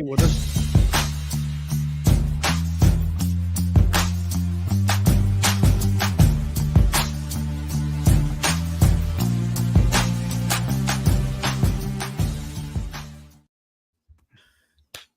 MSK. We'll just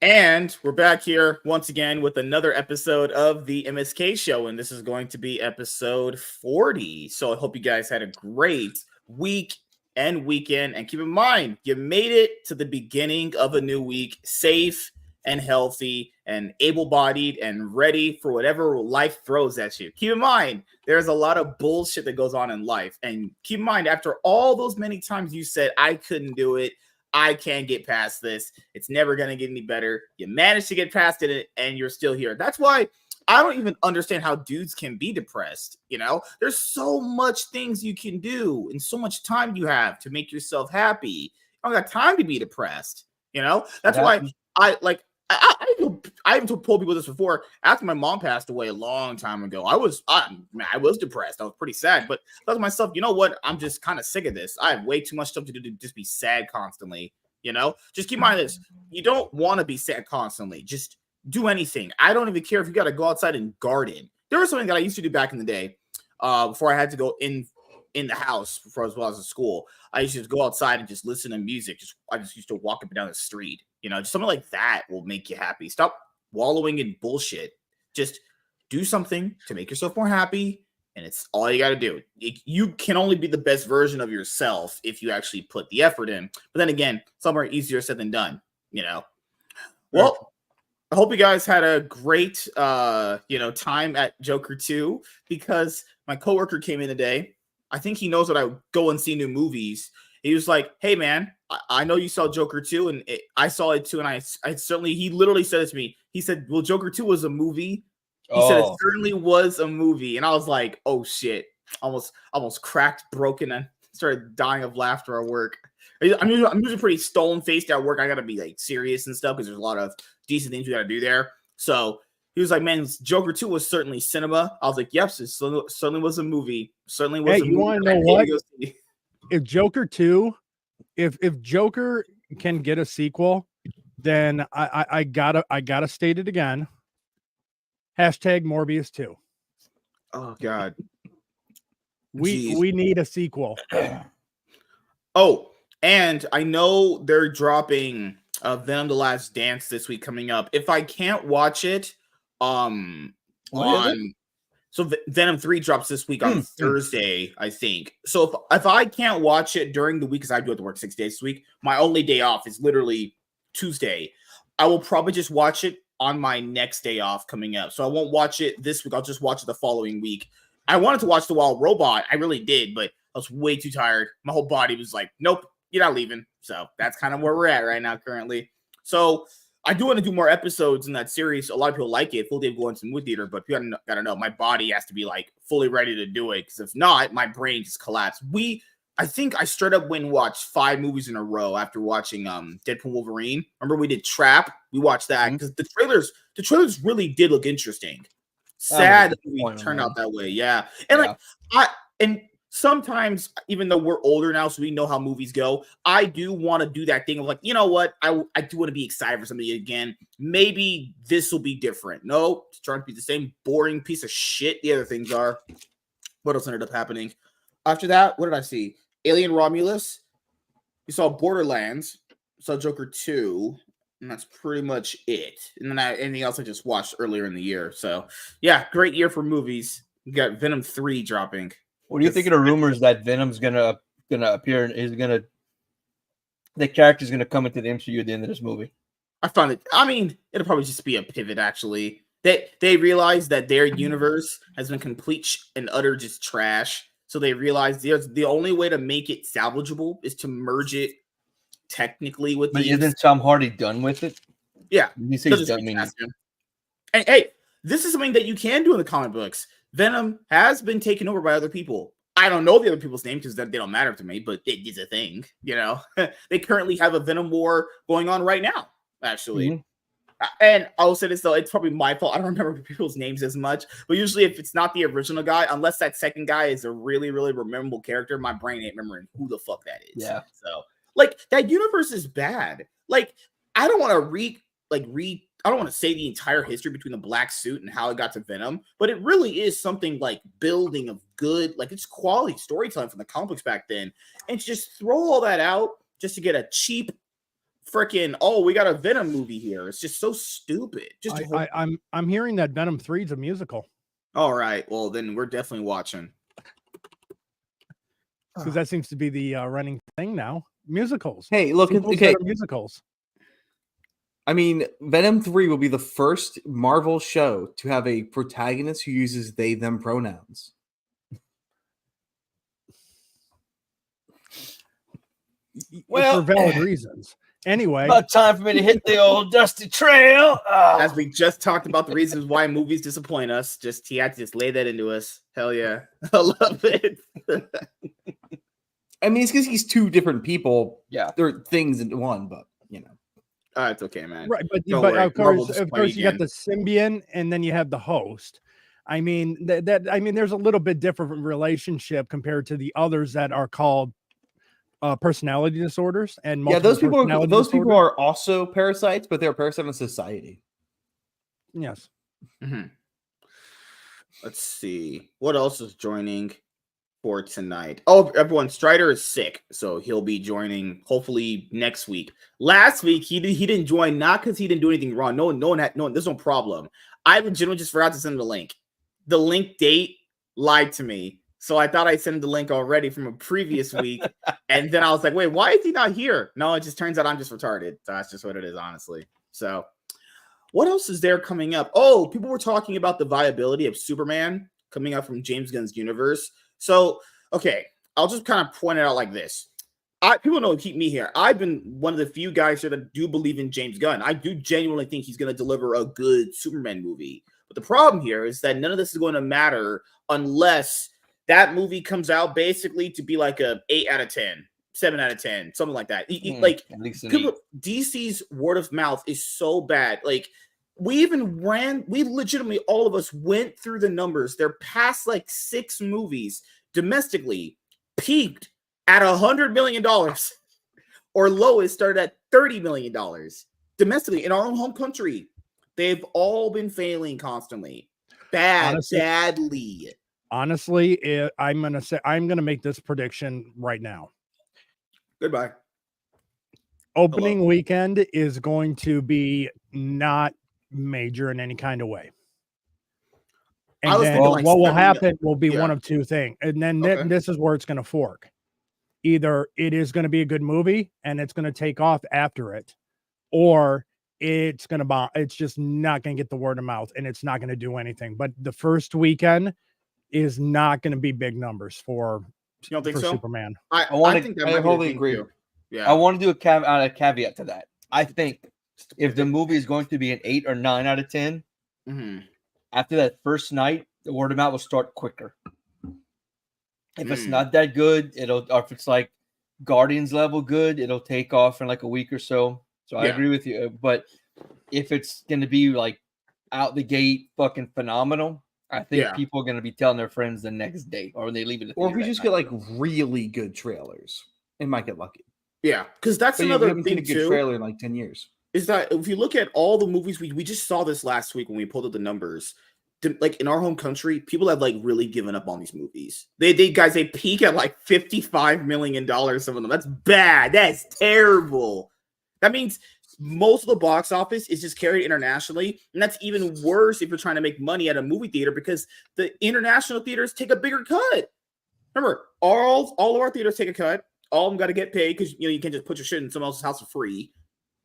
And we're back here once again with another episode of the MSK show, and this is going to be episode 40. So I hope you guys had a great week and weekend, and keep in mind, you made it to the beginning of a new week, safe and healthy and able-bodied and ready for whatever life throws at you. Keep in mind, there's a lot of bullshit that goes on in life, and keep in mind, after all those many times you said, I couldn't do it, I can't get past this, it's never going to get any better, you managed to get past it, and you're still here. That's why I don't even understand how dudes can be depressed. You know, there's so much things you can do and so much time you have to make yourself happy. You don't got time to be depressed. You know, that's why I even told people this before. After my mom passed away a long time ago, I was depressed. I was pretty sad, but I thought to myself, you know what? I'm just kind of sick of this. I have way too much stuff to do to just be sad constantly. You know, just keep in mind this. You don't want to be sad constantly. Just do anything. I don't even care if you got to go outside and garden. There was something that I used to do back in the day before I had to go in the house before as well as in school. I used to just go outside and just listen to music. I just used to walk up and down the street. You know, just something like that will make you happy. Stop wallowing in bullshit. Just do something to make yourself more happy, and it's all you got to do. You can only be the best version of yourself if you actually put the effort in. But then again, somewhere easier said than done, you know. Well, I hope you guys had a great time at Joker 2, because my coworker came in today. I think he knows that I go and see new movies. He was like, hey man, I know you saw Joker 2, and I saw it too, and I certainly, he literally said it to me. He said, well, Joker 2 was a movie. He said it certainly was a movie. And I was like, oh shit, almost cracked, broken, and started dying of laughter at work. I'm usually pretty stone-faced at work. I gotta be like serious and stuff because there's a lot of decent things we gotta do there. So he was like, man, Joker 2 was certainly cinema. I was like, yep, it certainly was a movie. Certainly was a movie. You want to know what? If Joker 2, if Joker can get a sequel, then I gotta state it again. Hashtag Morbius 2. Oh God. We need a sequel. Oh, and I know they're dropping Venom: The Last Dance this week coming up. If I can't watch it, Venom 3 drops this week on Thursday, I think. So if I can't watch it during the week, because I do have to work 6 days a week, my only day off is literally Tuesday. I will probably just watch it on my next day off coming up. So I won't watch it this week. I'll just watch it the following week. I wanted to watch The Wild Robot. I really did, but I was way too tired. My whole body was like, nope, you're not leaving. So that's kind of where we're at right now currently. So I do want to do more episodes in that series. A lot of people like it. Full day of going to movie theater, but you gotta know my body has to be like fully ready to do it, because if not, my brain just collapsed. I think I straight up went and watched 5 movies in a row after watching Deadpool Wolverine. Remember we did Trap? We watched that because the trailers really did look interesting. Sad that we turned out that way, yeah. And and sometimes, even though we're older now, so we know how movies go, I do want to do that thing of like, you know what? I do want to be excited for something again. Maybe this will be different. No, it's trying to be the same boring piece of shit the other things are. What else ended up happening? After that, what did I see? Alien Romulus. We saw Borderlands. We saw Joker 2. And that's pretty much it. And then anything else I just watched earlier in the year. So, yeah, great year for movies. You got Venom 3 dropping. What do you think of the rumors that Venom's gonna appear? The character's gonna come into the MCU at the end of this movie? I found it. I mean, it'll probably just be a pivot. Actually, they realize that their universe has been complete and utter just trash. So they realize the only way to make it salvageable is to merge it technically with. But isn't Tom Hardy done with it? Yeah, you say he's done. And hey, this is something that you can do in the comic books. Venom has been taken over by other people. I don't know the other people's names because they don't matter to me, but it is a thing, you know. They currently have a Venom war going on right now, actually. Mm-hmm. And I will say this, though, it's probably my fault. I don't remember people's names as much, but usually if it's not the original guy, unless that second guy is a really, really memorable character, my brain ain't remembering who the fuck that is. Yeah. So, like, that universe is bad. Like, I don't want to I don't want to say the entire history between the black suit and how it got to Venom, but it really is something like building of good, like it's quality storytelling from the comic books back then. And to just throw all that out just to get a cheap freaking, oh, we got a Venom movie here. It's just so stupid. Just I'm hearing that Venom 3 is a musical. All right. Well, then we're definitely watching. Because that seems to be the running thing now. Musicals. Hey, look, Sequels okay. that are musicals. I mean, Venom 3 will be the first Marvel show to have a protagonist who uses they, them pronouns. Well, for valid reasons. Anyway. About time for me to hit the old dusty trail. As we just talked about the reasons why movies disappoint us, he had to just lay that into us. Hell yeah. I love it. I mean, it's because he's two different people. Yeah. They're things into one, but, you know. It's okay, man. Right, but Don't worry. of course, you got the symbiont, and then you have the host. I mean, there's a little bit different relationship compared to the others that are called personality disorders. And those people are also parasites, but they're parasites on society. Yes. Mm-hmm. Let's see what else is joining for tonight. Oh, everyone, Strider is sick, so he'll be joining hopefully next week. Last week he didn't join, not because he didn't do anything wrong. There's no problem. I legitimately just forgot to send him the link. The link date lied to me, so I thought I sent him the link already from a previous week, and then I was like, wait, why is he not here? No, it just turns out I'm just retarded. That's just what it is, honestly. So what else is there coming up? Oh, people were talking about the viability of Superman coming out from James Gunn's universe. So, okay, I'll just kind of point it out like this. People don't keep me here. I've been one of the few guys here that do believe in James Gunn. I do genuinely think he's going to deliver a good Superman movie. But the problem here is that none of this is going to matter unless that movie comes out basically to be like a 8 out of 10, 7 out of 10, something like that. Like DC's word of mouth is so bad. Like we legitimately, all of us went through the numbers. Their past like 6 movies domestically peaked at $100 million, or lowest started at $30 million domestically in our own home country. They've all been failing constantly, badly. Honestly, I'm gonna make this prediction right now. Goodbye. Opening weekend is going to be not major in any kind of way. And then what will happen will be one of two things. And then this is where it's going to fork. Either it is going to be a good movie and it's going to take off after it, or it's going to bomb. It's just not going to get the word of mouth and it's not going to do anything. But the first weekend is not going to be big numbers for Superman. I wholly agree. Yeah. I want to do a caveat to that. I think if the movie is going to be an 8 or 9 out of 10, after that first night, the word of mouth will start quicker. If it's not that good, or if it's like Guardians level good, it'll take off in like a week or so. So I agree with you. But if it's going to be like out the gate fucking phenomenal, I think people are going to be telling their friends the next day, or when they leave it. Or if we just get like really good trailers, it might get lucky. Yeah, because that's another thing seen a good trailer in like 10 years. Is that if you look at all the movies we just saw this last week when we pulled up the numbers, like in our home country, people have like really given up on these movies. They peak at like $55 million. Some of them. That's bad. That's terrible. That means most of the box office is just carried internationally, and that's even worse if you're trying to make money at a movie theater because the international theaters take a bigger cut. Remember, all of our theaters take a cut. All of them got to get paid because you can't just put your shit in someone else's house for free,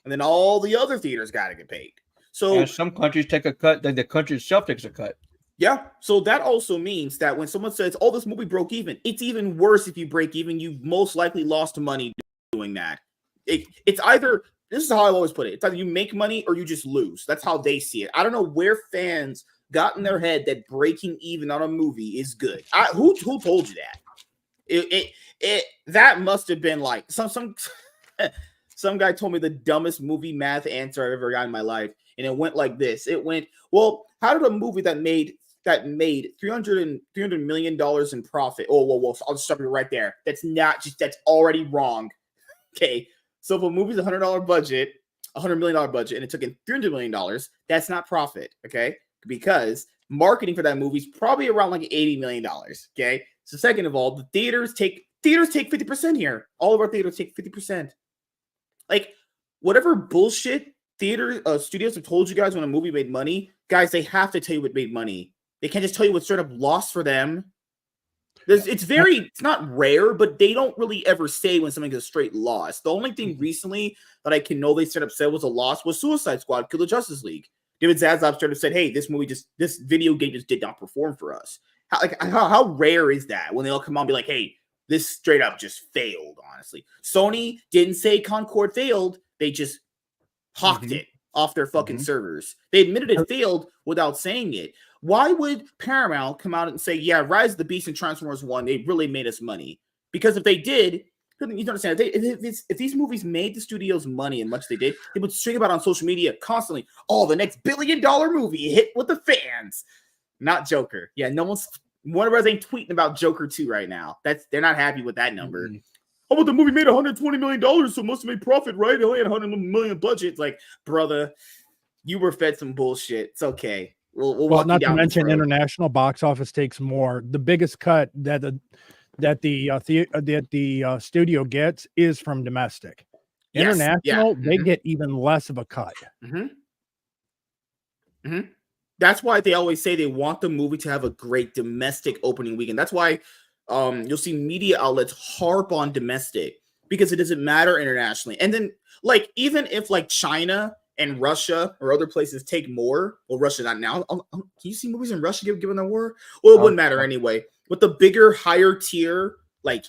and then all the other theaters got to get paid. So some countries take a cut, then the country itself takes a cut. Yeah. So that also means that when someone says, "Oh, this movie broke even," it's even worse if you break even. You most likely lost money doing that. It's either, this is how I always put it. It's either you make money or you just lose. That's how they see it. I don't know where fans got in their head that breaking even on a movie is good. Who told you that? That must have been like some guy told me the dumbest movie math answer I've ever got in my life, and it went like this. It went, well, how did a movie that made $300 million in profit? Whoa! So I'll just stop you right there. That's already wrong. Okay, so if a movie's $100 budget, $100 million budget and it took in $300 million, that's not profit, okay? Because marketing for that movie is probably around like $80 million, okay? So second of all, the theaters take 50% here. All of our theaters take 50%. Like, whatever bullshit theater studios have told you guys when a movie made money, guys, they have to tell you what made money. They can't just tell you what straight up lost for them. It's not rare, but they don't really ever say when something is a straight loss. The only thing recently that I can know they straight up said was a loss was Suicide Squad, Kill the Justice League. David Zaslav straight up said, hey, this video game just did not perform for us. How rare is that when they all come on and be like, hey, this straight up just failed, honestly. Sony didn't say Concord failed. They just hawked it off their fucking servers. They admitted it failed without saying it. Why would Paramount come out and say, yeah, Rise of the Beast and Transformers 1, they really made us money? Because if they did, you don't understand, if these movies made the studios money and much they did, they would stream about on social media constantly, the next $1 billion movie hit with the fans. Not Joker. Yeah, Warner Bros. Ain't tweeting about Joker 2 right now. They're not happy with that number. Oh, but the movie made $120 million, so it must have made profit, right? They only had $100 million budget. It's like, brother, you were fed some bullshit. It's okay. We'll not to mention international box office takes more. The biggest cut that the studio gets is from domestic. International, they get even less of a cut. That's why they always say they want the movie to have a great domestic opening weekend. That's why you'll see media outlets harp on domestic, because it doesn't matter internationally. And then, like, even if like China and Russia or other places take more, well, Russia not now. Can you see movies in Russia given the war? Well, it wouldn't matter anyway. With the bigger, higher tier, like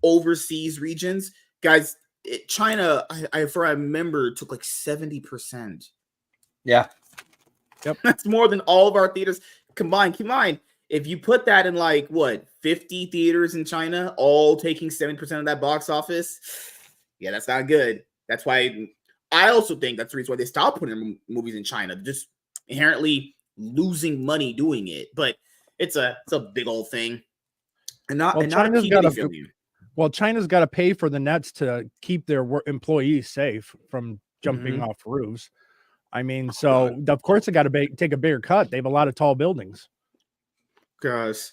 overseas regions, guys, China, I remember, took like 70%. Yeah. Yep. That's more than all of our theaters combined. Keep in mind, if you put that in like 50 theaters in China, all taking 7% of that box office, yeah, that's not good. That's why I also think that's the reason why they stopped putting movies in China. They're just inherently losing money doing it. But it's a big old thing. And China's got to pay for the nets to keep their employees safe from jumping off roofs. I mean, of course they got to take a bigger cut. They have a lot of tall buildings. Gosh.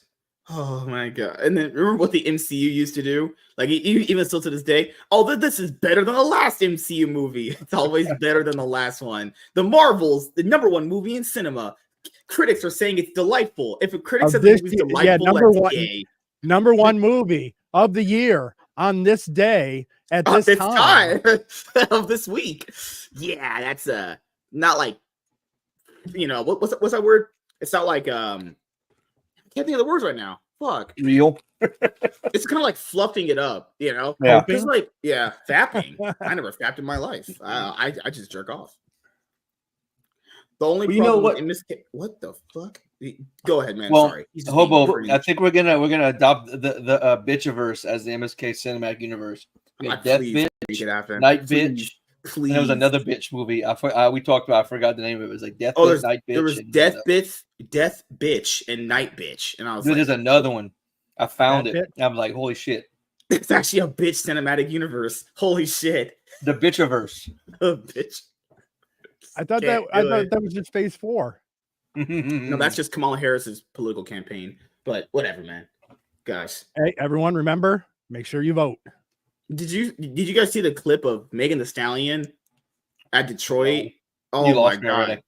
Oh my god. And then remember what the MCU used to do? Like, even still to this day, this is better than the last MCU movie. It's always better than the last one. The Marvels, the #1 movie in cinema. Critics are saying it's delightful. If a critic says the movie's delightful, that's gay. #1 movie of the year on this day at this time of this week. Yeah, that's not like, what's that word? It's not like I can't think of the words right now. Fuck. Real. It's kind of like fluffing it up, Yeah. It's like, fapping. I never fapped in my life. I just jerk off. The only problem in this case, what the fuck? Go ahead, man. Well, sorry. Hobo, I think we're gonna adopt the bitchiverse as the MSK cinematic universe. Death Bitch, Night Bitch. Please. And there was another bitch movie. We talked about. I forgot the name of it. It was like Death Bitch, Night Bitch. There was Death Bitch, and Night Bitch. And I was there's another one. I found it. I'm like, holy shit! It's actually a bitch cinematic universe. Holy shit! The bitchiverse. The bitch. I thought that was just Phase 4. No, that's just Kamala Harris's political campaign. But whatever, man. Guys. Hey, everyone, remember, make sure you vote. Did you guys see the clip of Megan Thee Stallion at Detroit? Oh my god.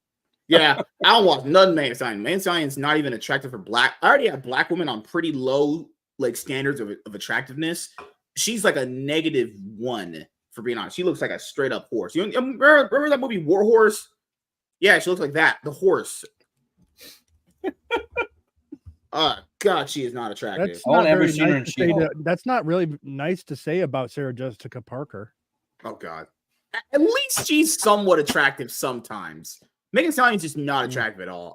Yeah, I don't watch none Megan Thee Stallion. Megan Thee Stallion's not even attractive for black. I already have black women on pretty low like standards of attractiveness. She's like a -1, for being honest. She looks like a straight up horse. You remember that movie War Horse? Yeah, she looks like that. The horse. God, she is not attractive. That's not really nice to say about Sarah Jessica Parker. Oh God. At least she's somewhat attractive sometimes. Megan Thee Stallion's just not attractive at all.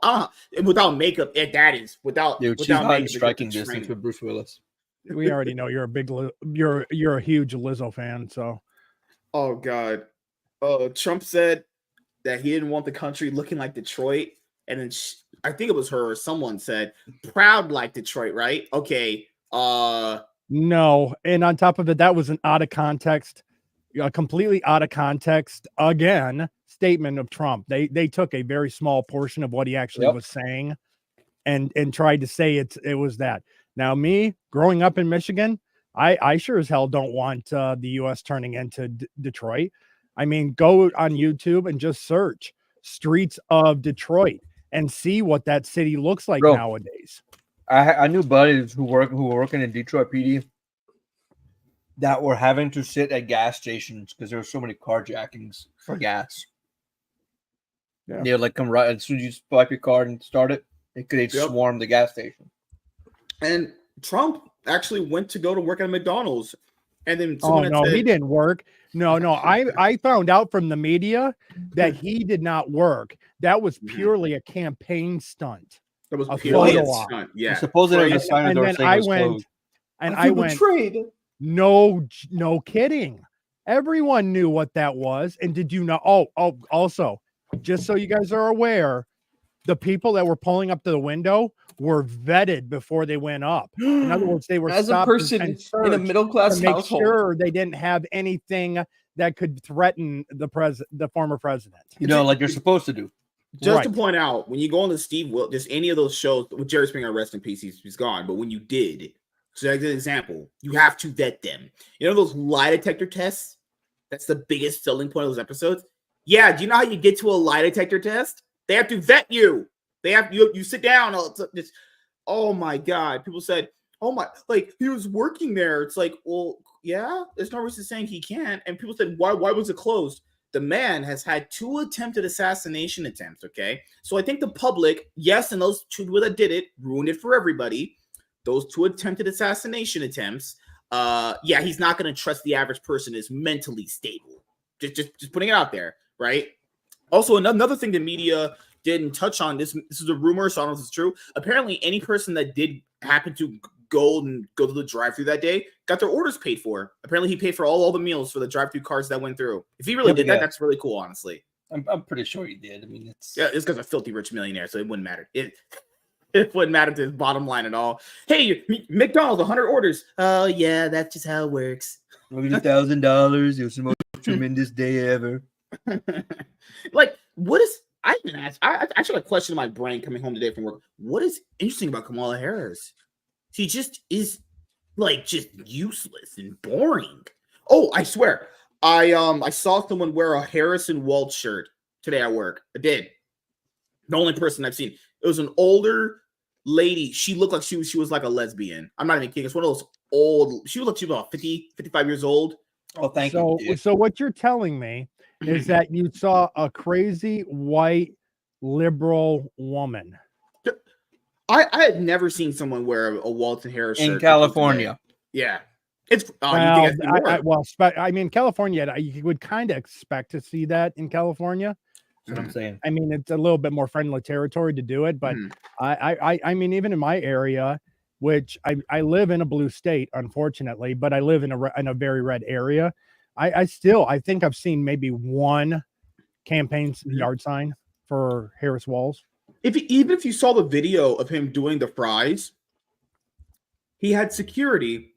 Without makeup, that is without. Dude, she's not in striking distance with Bruce Willis. We already know you're a huge Lizzo fan. So. Oh God. Trump said that he didn't want the country looking like Detroit, and then I think it was her or someone said proud like Detroit, right? Okay. No, and on top of it, that was an out of context a completely out of context again statement of Trump. They took a very small portion of what he actually was saying and tried to say it was that. Now, me growing up in Michigan, I sure as hell don't want the U.S. turning into Detroit. I mean, go on YouTube and just search streets of Detroit and see what that city looks like nowadays. I knew buddies who were working in Detroit PD that were having to sit at gas stations because there were so many carjackings for gas. Yeah. They would like come right as soon as you swipe your card and start it, they'd swarm the gas station. And Trump actually went to go to work at McDonald's. And then he didn't work. No. I found out from the media that he did not work. That was purely a campaign stunt. That was purely a stunt. Yeah. Supposedly, and then I went, and I went. Betrayed. No kidding. Everyone knew what that was. And did you know? Also, just so you guys are aware, the people that were pulling up to the window were vetted before they went up. In other words, they were as a person in a middle-class household. Sure, they didn't have anything that could threaten the former president. Like you're supposed to do. Just to point out, when you go on the Steve Will, just any of those shows with Jerry Springer, rest in peace, he's gone. But when you did, so as an example, you have to vet them. You know those lie detector tests? That's the biggest selling point of those episodes. Yeah, do you know how you get to a lie detector test? They have to vet you. They have you sit down. Oh my God. People said, oh my, like he was working there. It's like, well, yeah, there's no reason saying he can't. And people said, why was it closed? The man has had 2 attempted assassination attempts. Okay. So I think the public, yes, and those 2 that did it ruined it for everybody. Those 2 attempted assassination attempts. Yeah, he's not going to trust the average person is mentally stable. Just putting it out there. Right. Also, another thing the media didn't touch on, this is a rumor, so I don't know if it's true. Apparently, any person that did happen to go to the drive-thru that day got their orders paid for. Apparently, he paid for all the meals for the drive-thru cars that went through. If he really did that, that's really cool, honestly. I'm pretty sure he did. I mean, it's because a filthy rich millionaire, so it wouldn't matter. It wouldn't matter to his bottom line at all. Hey, McDonald's, 100 orders. Oh yeah, that's just how it works. $1,000. It was the most tremendous day ever. Like, what is? I actually had a question in my brain coming home today from work. What is interesting about Kamala Harris? She just is just useless and boring. Oh, I swear, I saw someone wear a Harrison Waltz shirt today at work. I did. The only person I've seen. It was an older lady. She looked like she was like a lesbian. I'm not even kidding. It's one of those old. She looked like she was about 50, 55 years old. Oh, thank you. So what you're telling me is that you saw a crazy white liberal woman. I had never seen someone wear a Walton Harris shirt in California. Yeah, it's I mean, California. You would kind of expect to see that in California. That's what I'm saying. I mean, it's a little bit more friendly territory to do it, but I mean, even in my area, which I live in a blue state, unfortunately, but I live in a very red area. I think I've seen maybe one campaign yard sign for Harris Walls. Even if you saw the video of him doing the fries, he had security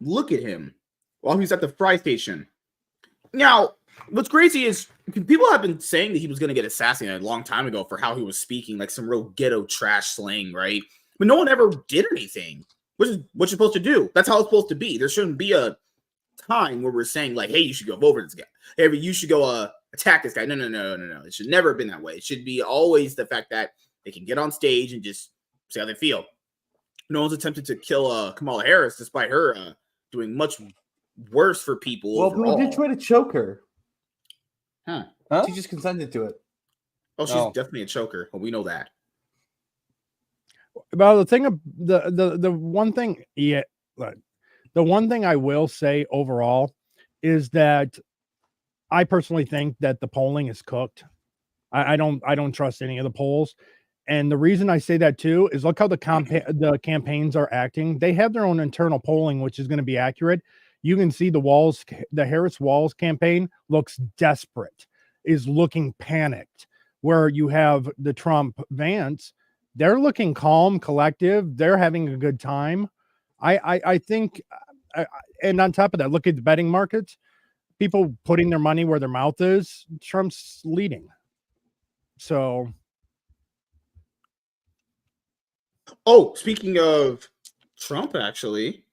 look at him while he was at the fry station. Now, what's crazy is people have been saying that he was going to get assassinated a long time ago for how he was speaking, like some real ghetto trash slang, right? But no one ever did anything, which is what you're supposed to do. That's how it's supposed to be. There shouldn't be a time where we're saying like, hey, you should go over this guy. Hey, you should go attack this guy. No. It should never have been that way. It should be always the fact that they can get on stage and just say how they feel. No one's attempted to kill Kamala Harris despite her doing much worse for people. Well, we did try to choke her. Huh? She just consented to it. Oh, she's definitely a choker. Well, we know that. Well, the thing, the one thing, the one thing I will say overall is that I personally think that the polling is cooked. I don't trust any of the polls. And the reason I say that too is look how the campaigns are acting. They have their own internal polling, which is going to be accurate. You can see the Harris Walls campaign looks desperate, is looking panicked. Where you have the Trump Vance, they're looking calm, collective. They're having a good time. I think, and on top of that, look at the betting markets. people putting their money where their mouth is, Trump's leading. So. Oh, speaking of Trump, actually,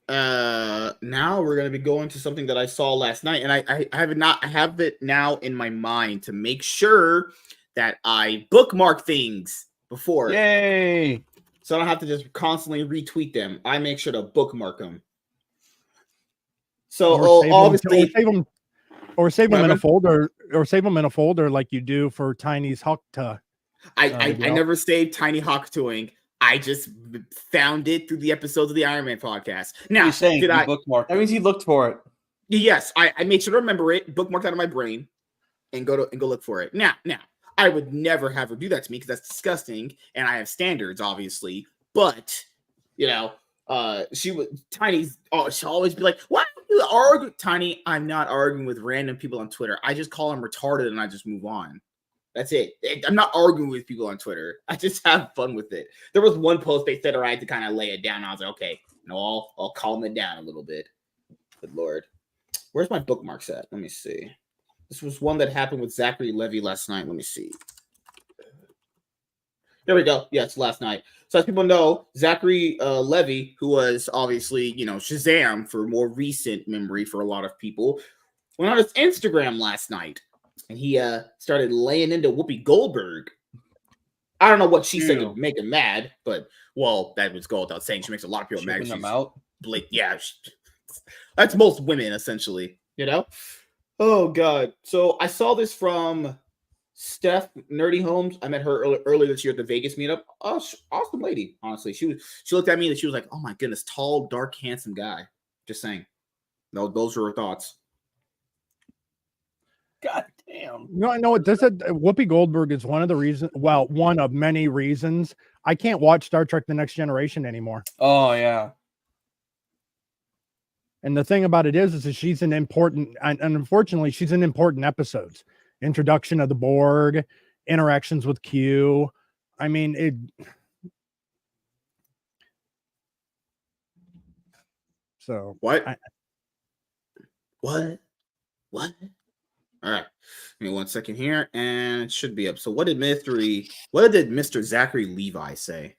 now we're going to be going to something that I saw last night, and I have it now in my mind to make sure that I bookmark things before. Yay! So I don't have to just constantly retweet them. I make sure to bookmark them. So obviously, save them in a folder, like you do for Tiny's Hawk. I never saved Tiny Hawk Toing. I just found it through the episodes of the Iron Man podcast. Now, did I bookmark? That means he looked for it. Yes, I made sure to remember it, bookmark out of my brain, and go look for it. Now, I would never have her do that to me because that's disgusting, and I have standards, obviously. But Tiny's. Oh, she'll always be like, "Why are you arguing, Tiny?" I'm not arguing with random people on Twitter. I just call them retarded, and I just move on. That's it. I'm not arguing with people on Twitter. I just have fun with it. There was one post they said, I had to kind of lay it down. I was like, okay, no, I'll calm it down a little bit. Good Lord. Where's my bookmarks at? Let me see. This was one that happened with Zachary Levy last night. Let me see. There we go. Yes, last night. So as people know, Zachary Levy, who was obviously, Shazam for more recent memory for a lot of people, went on his Instagram last night. And he started laying into Whoopi Goldberg. I don't know what she said to make him mad, but that was go without saying. She makes a lot of people mad. Them out. Yeah, that's most women essentially. Oh God. So I saw this from Steph Nerdy Holmes. I met her earlier this year at the Vegas meetup. Oh, awesome lady. Honestly, she looked at me and she was like, "Oh my goodness, tall, dark, handsome guy." Just saying. No, those are her thoughts. God damn. No, Whoopi Goldberg is one of the reasons. Well, one of many reasons I can't watch Star Trek: The Next Generation anymore. Oh yeah. And the thing about it is that she's an important, and unfortunately, she's in important episodes. Introduction of the Borg, interactions with Q. I mean, it. So what? What? All right, give me 1 second here, and it should be up. So, what did Mr. Zachary Levi say?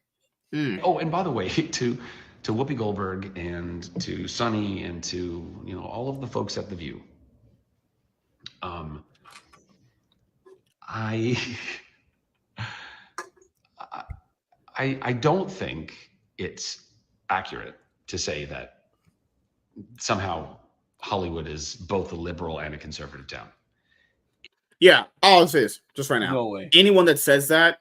Oh, and by the way, to Whoopi Goldberg and to Sonny and to all of the folks at The View, I don't think it's accurate to say that somehow Hollywood is both a liberal and a conservative town. Yeah, I'll say this just right now. No way. Anyone that says that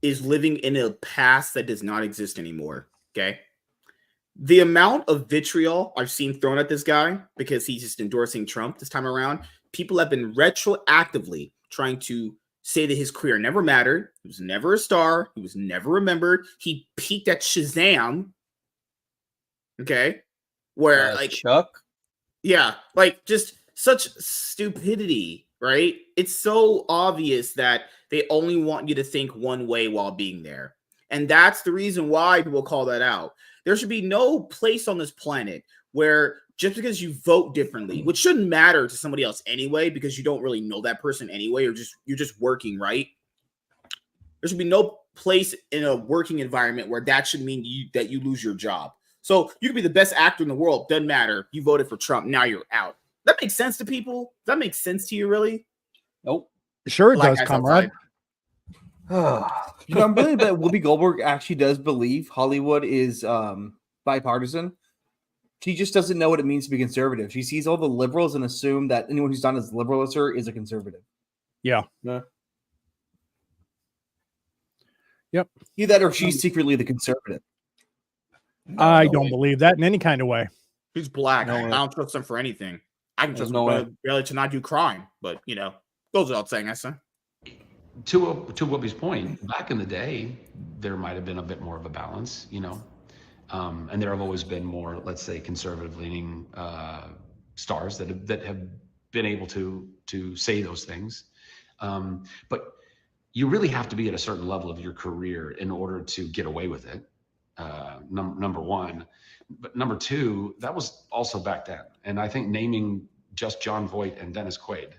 is living in a past that does not exist anymore. Okay. The amount of vitriol I've seen thrown at this guy because he's just endorsing Trump this time around, people have been retroactively trying to say that his career never mattered. He was never a star. He was never remembered. He peaked at Shazam. Okay. Where Chuck? Yeah, just such stupidity, right? It's so obvious that they only want you to think one way while being there. And that's the reason why people call that out. There should be no place on this planet where just because you vote differently, which shouldn't matter to somebody else anyway, because you don't really know that person anyway, or you're just working, right? There should be no place in a working environment where that should mean that you lose your job. So you could be the best actor in the world. Doesn't matter. You voted for Trump. Now you're out. That makes sense to people? Does that make sense to you, really? Nope. Sure it does, comrade. I'm really that Whoopi Goldberg actually does believe Hollywood is bipartisan. She just doesn't know what it means to be conservative. She sees all the liberals and assume that anyone who's not as liberal as her is a conservative. Yeah. Yep. Either that or she's secretly the conservative. I don't believe that in any kind of way. He's black. I don't trust him for anything. I can trust him to not do crime, but goes without saying, I say. To Whoopi's point, back in the day, there might have been a bit more of a balance, and there have always been more, let's say, conservative-leaning stars that have been able to say those things. But you really have to be at a certain level of your career in order to get away with it. Number one, but number two, that was also back then. And I think naming just John Voight and Dennis Quaid.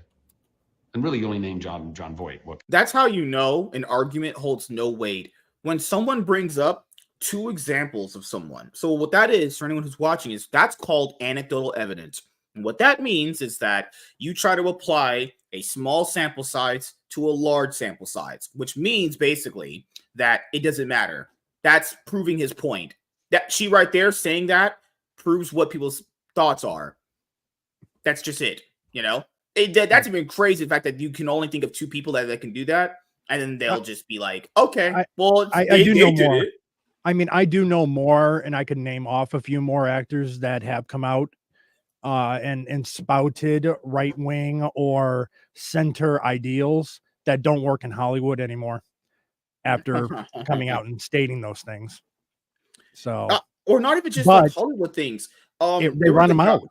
And really, you only name John Voight. That's how you know an argument holds no weight. When someone brings up 2 examples of someone. So what that is, for anyone who's watching, is that's called anecdotal evidence. And what that means is that you try to apply a small sample size to a large sample size, which means basically that it doesn't matter. That's proving his point. That she right there saying that proves what people's thoughts are. That's just it, you know? That's even crazy, the fact that you can only think of 2 people that can do that, and then they'll just be like, okay, I do know more. I mean, I do know more, and I can name off a few more actors that have come out and spouted right-wing or center ideals that don't work in Hollywood anymore after coming out and stating those things. So, or not even just like Hollywood things. They run them out.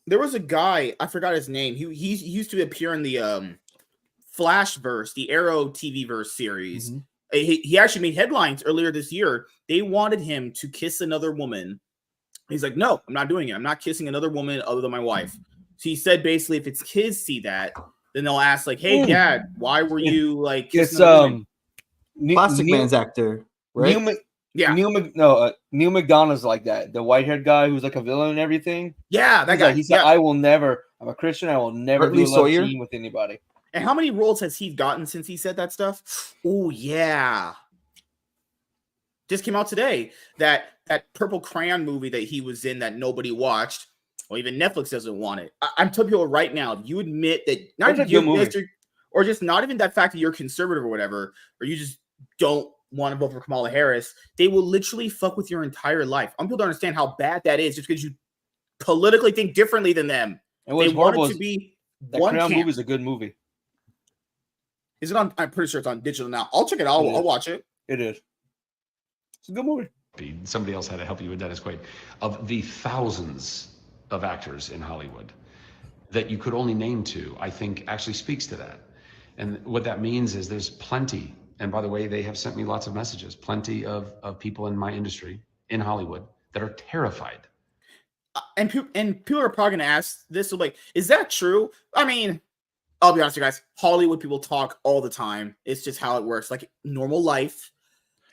There was a guy, I forgot his name. He used to appear in the Flashverse, the Arrow TV verse series. Mm-hmm. He actually made headlines earlier this year. They wanted him to kiss another woman. He's like, no, I'm not doing it. I'm not kissing another woman other than my wife. So he said basically, if its kids see that, then they'll ask like, hey, Dad, why were you like kissing Plastic Man's actor, right? Neil McDonough's like that. The white-haired guy who's like a villain and everything. Yeah, that guy. He said, I will never, I'm a Christian, I will never do a love scene with anybody. And how many roles has he gotten since he said that stuff? Oh, yeah. Just came out today. That Purple Crayon movie that he was in that nobody watched. Well, even Netflix doesn't want it. I'm telling people right now, you admit that not even or just not even that fact that you're conservative or whatever, or you just don't want to vote for Kamala Harris, they will literally fuck with your entire life. People don't understand how bad that is just because you politically think differently than them. And what's horrible is to be that Crayon movie is a good movie. Is it on? I'm pretty sure it's on digital now. I'll check it out. I'll watch it. It is. It's a good movie. Somebody else had to help you with Dennis Quaid. Of the thousands of actors in Hollywood that you could only name 2, I think actually speaks to that. And what that means is there's plenty. And by the way, they have sent me lots of messages. Plenty of people in my industry in Hollywood that are terrified. And people are probably going to ask this, like, is that true? I mean, I'll be honest with you guys. Hollywood people talk all the time. It's just how it works, like normal life.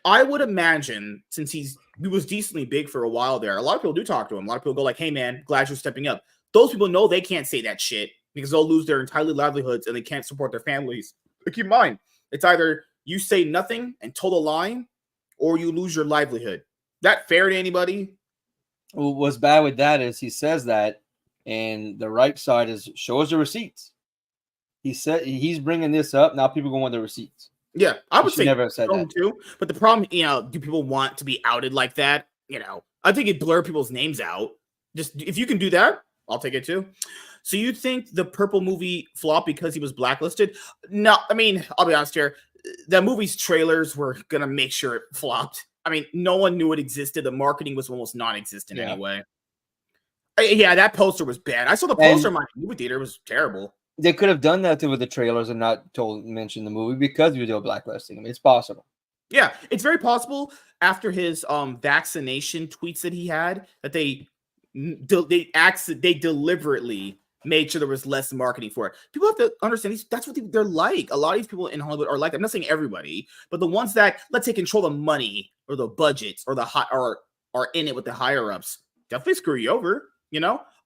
I would imagine since he was decently big for a while there, a lot of people do talk to him. A lot of people go like, hey, man, glad you're stepping up. Those people know they can't say that shit because they'll lose their entire livelihoods and they can't support their families. But keep in mind, it's either you say nothing and toe the line or you lose your livelihood. That fair to anybody? Well, what's bad with that is he says that, and the right side is show us the receipts. He said he's bringing this up. Now people go want the receipts. Yeah, I would say never said that too. But the problem, do people want to be outed like that? I think it blur people's names out. Just if you can do that, I'll take it too. So you think the Purple movie flopped because he was blacklisted? No, I mean, I'll be honest here. The movie's trailers were gonna make sure it flopped. I mean, no one knew it existed. The marketing was almost non-existent anyway. Yeah, that poster was bad. I saw the poster in my movie theater. It was terrible. They could have done that with the trailers and not mention the movie because we were blacklisting him. It's possible. Yeah, it's very possible after his vaccination tweets that he had that they deliberately made sure there was less marketing for it. People have to understand that's what they're like. A lot of these people in Hollywood are like, I'm not saying everybody, but the ones that let's say control the money or the budgets or are in it with the higher ups definitely screw you over,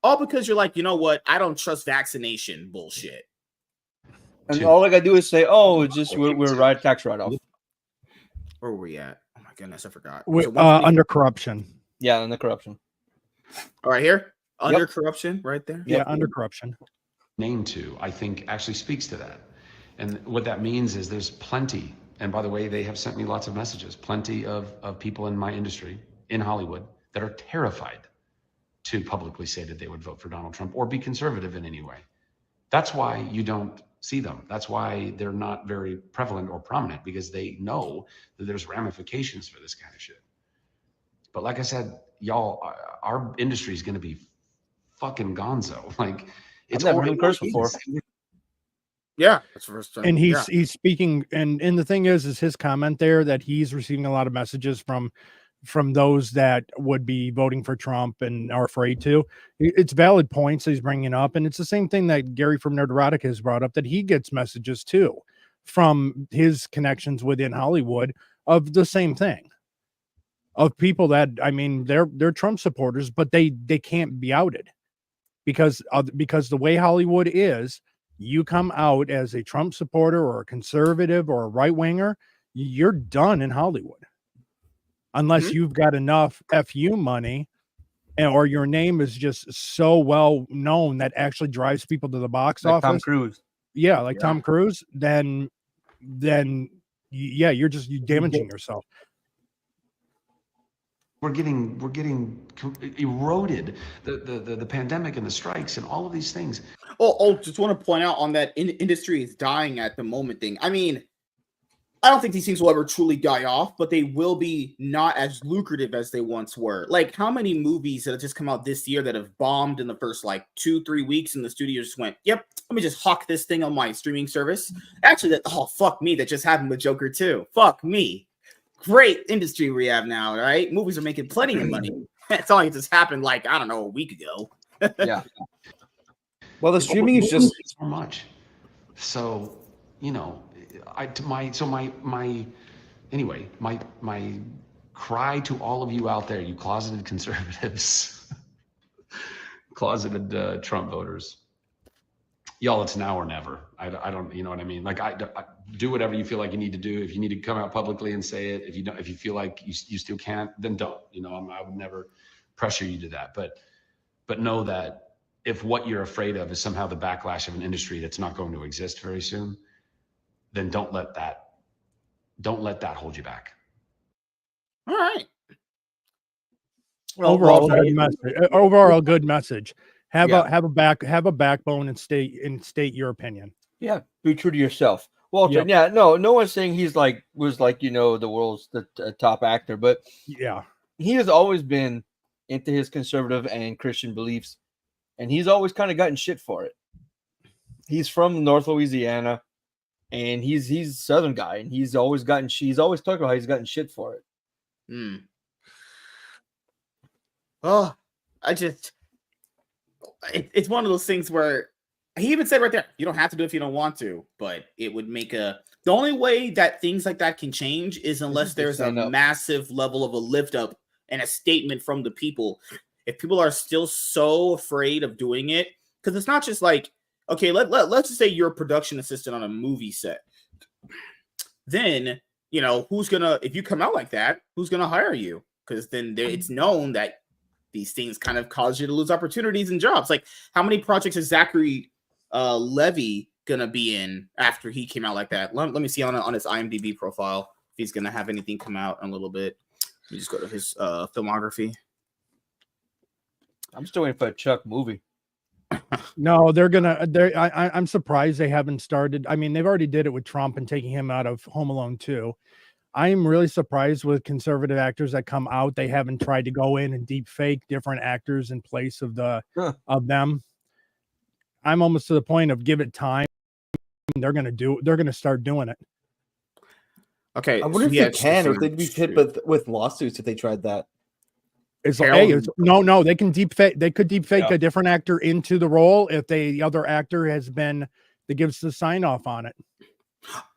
all because you're like, you know what? I don't trust vaccination bullshit. And all I gotta do is say, oh, it's just we're tax write-off. Where were we at? Oh my goodness, I forgot. Under corruption. Yeah, under corruption. All right, here. Under corruption, right there. Yeah, under corruption. Name 2, I think actually speaks to that. And what that means is there's plenty. And by the way, they have sent me lots of messages. Plenty of people in my industry in Hollywood that are terrified to publicly say that they would vote for Donald Trump or be conservative in any way. That's why you don't see them. That's why they're not very prevalent or prominent, because they know that there's ramifications for this kind of shit. But like I said, y'all, our industry is going to be fucking gonzo. Like, it's never heard cursed before. Yeah, that's the first time. And he's speaking, and the thing is his comment there that he's receiving a lot of messages from from those that would be voting for Trump and are afraid to. It's valid points he's bringing up, and it's the same thing that Gary from Nerdotic has brought up, that he gets messages too from his connections within Hollywood of the same thing, of people that, I mean, they're Trump supporters, but they can't be outed because the way Hollywood is, you come out as a Trump supporter or a conservative or a right winger, you're done in Hollywood. Unless you've got enough FU money or your name is just so well known that actually drives people to the box like office. Tom Cruise. Yeah, like Tom Cruise, then yeah, you're damaging yourself. We're getting eroded. The pandemic and the strikes and all of these things. Just want to point out on that industry is dying at the moment thing. I mean, I don't think these things will ever truly die off, but they will be not as lucrative as they once were. Like, how many movies that have just come out this year that have bombed in the first like 2-3 weeks, and the studio just went, "Yep, let me just hawk this thing on my streaming service." Actually, fuck me, that just happened with Joker 2. Fuck me. Great industry we have now, right? Movies are making plenty of money. It's only just happened like, I don't know, a week ago. Yeah. Well, the streaming is just so much. So, you know, my cry to all of you out there, you closeted conservatives, closeted Trump voters, y'all, it's now or never. I don't, you know what I mean? Like, I do whatever you feel like you need to do. If you need to come out publicly and say it, if you don't, if you feel like you still can't, then don't. You know, I would never pressure you to that. But know that if what you're afraid of is somehow the backlash of an industry that's not going to exist very soon, then don't let that hold you back. All right. Well, overall, good message. Have a backbone and state your opinion. Yeah, be true to yourself. Walter, no one's saying he's was you know, the world's the top actor, but yeah, he has always been into his conservative and Christian beliefs, and he's always kind of gotten shit for it. He's from North Louisiana, and he's a Southern guy, and he's always talked about how he's gotten shit for it. Oh, it's one of those things where he even said right there, you don't have to do it if you don't want to, but it would make the only way that things like that can change is unless there's a massive level of a lift up and a statement from the people. If people are still so afraid of doing it, because it's not just like, okay, let's just say you're a production assistant on a movie set. Then, you know, if you come out like that, who's going to hire you? Because then it's known that these things kind of cause you to lose opportunities and jobs. Like, how many projects is Zachary Levy gonna be in after he came out like that? Let me see on his IMDb profile if he's gonna have anything come out in a little bit. Let me just go to his filmography. I'm still waiting for a Chuck movie. No, I'm surprised they haven't started. I mean, they've already did it with Trump and taking him out of Home Alone 2. I'm really surprised with conservative actors that come out. They haven't tried to go in and deep fake different actors in place of them. I'm almost to the point of give it time. They're going to start doing it. Okay. I wonder if they can, or if they'd be hit with lawsuits if they tried that. No, they can deep fake. They could deep fake a different actor into the role if the other actor that gives the sign off on it.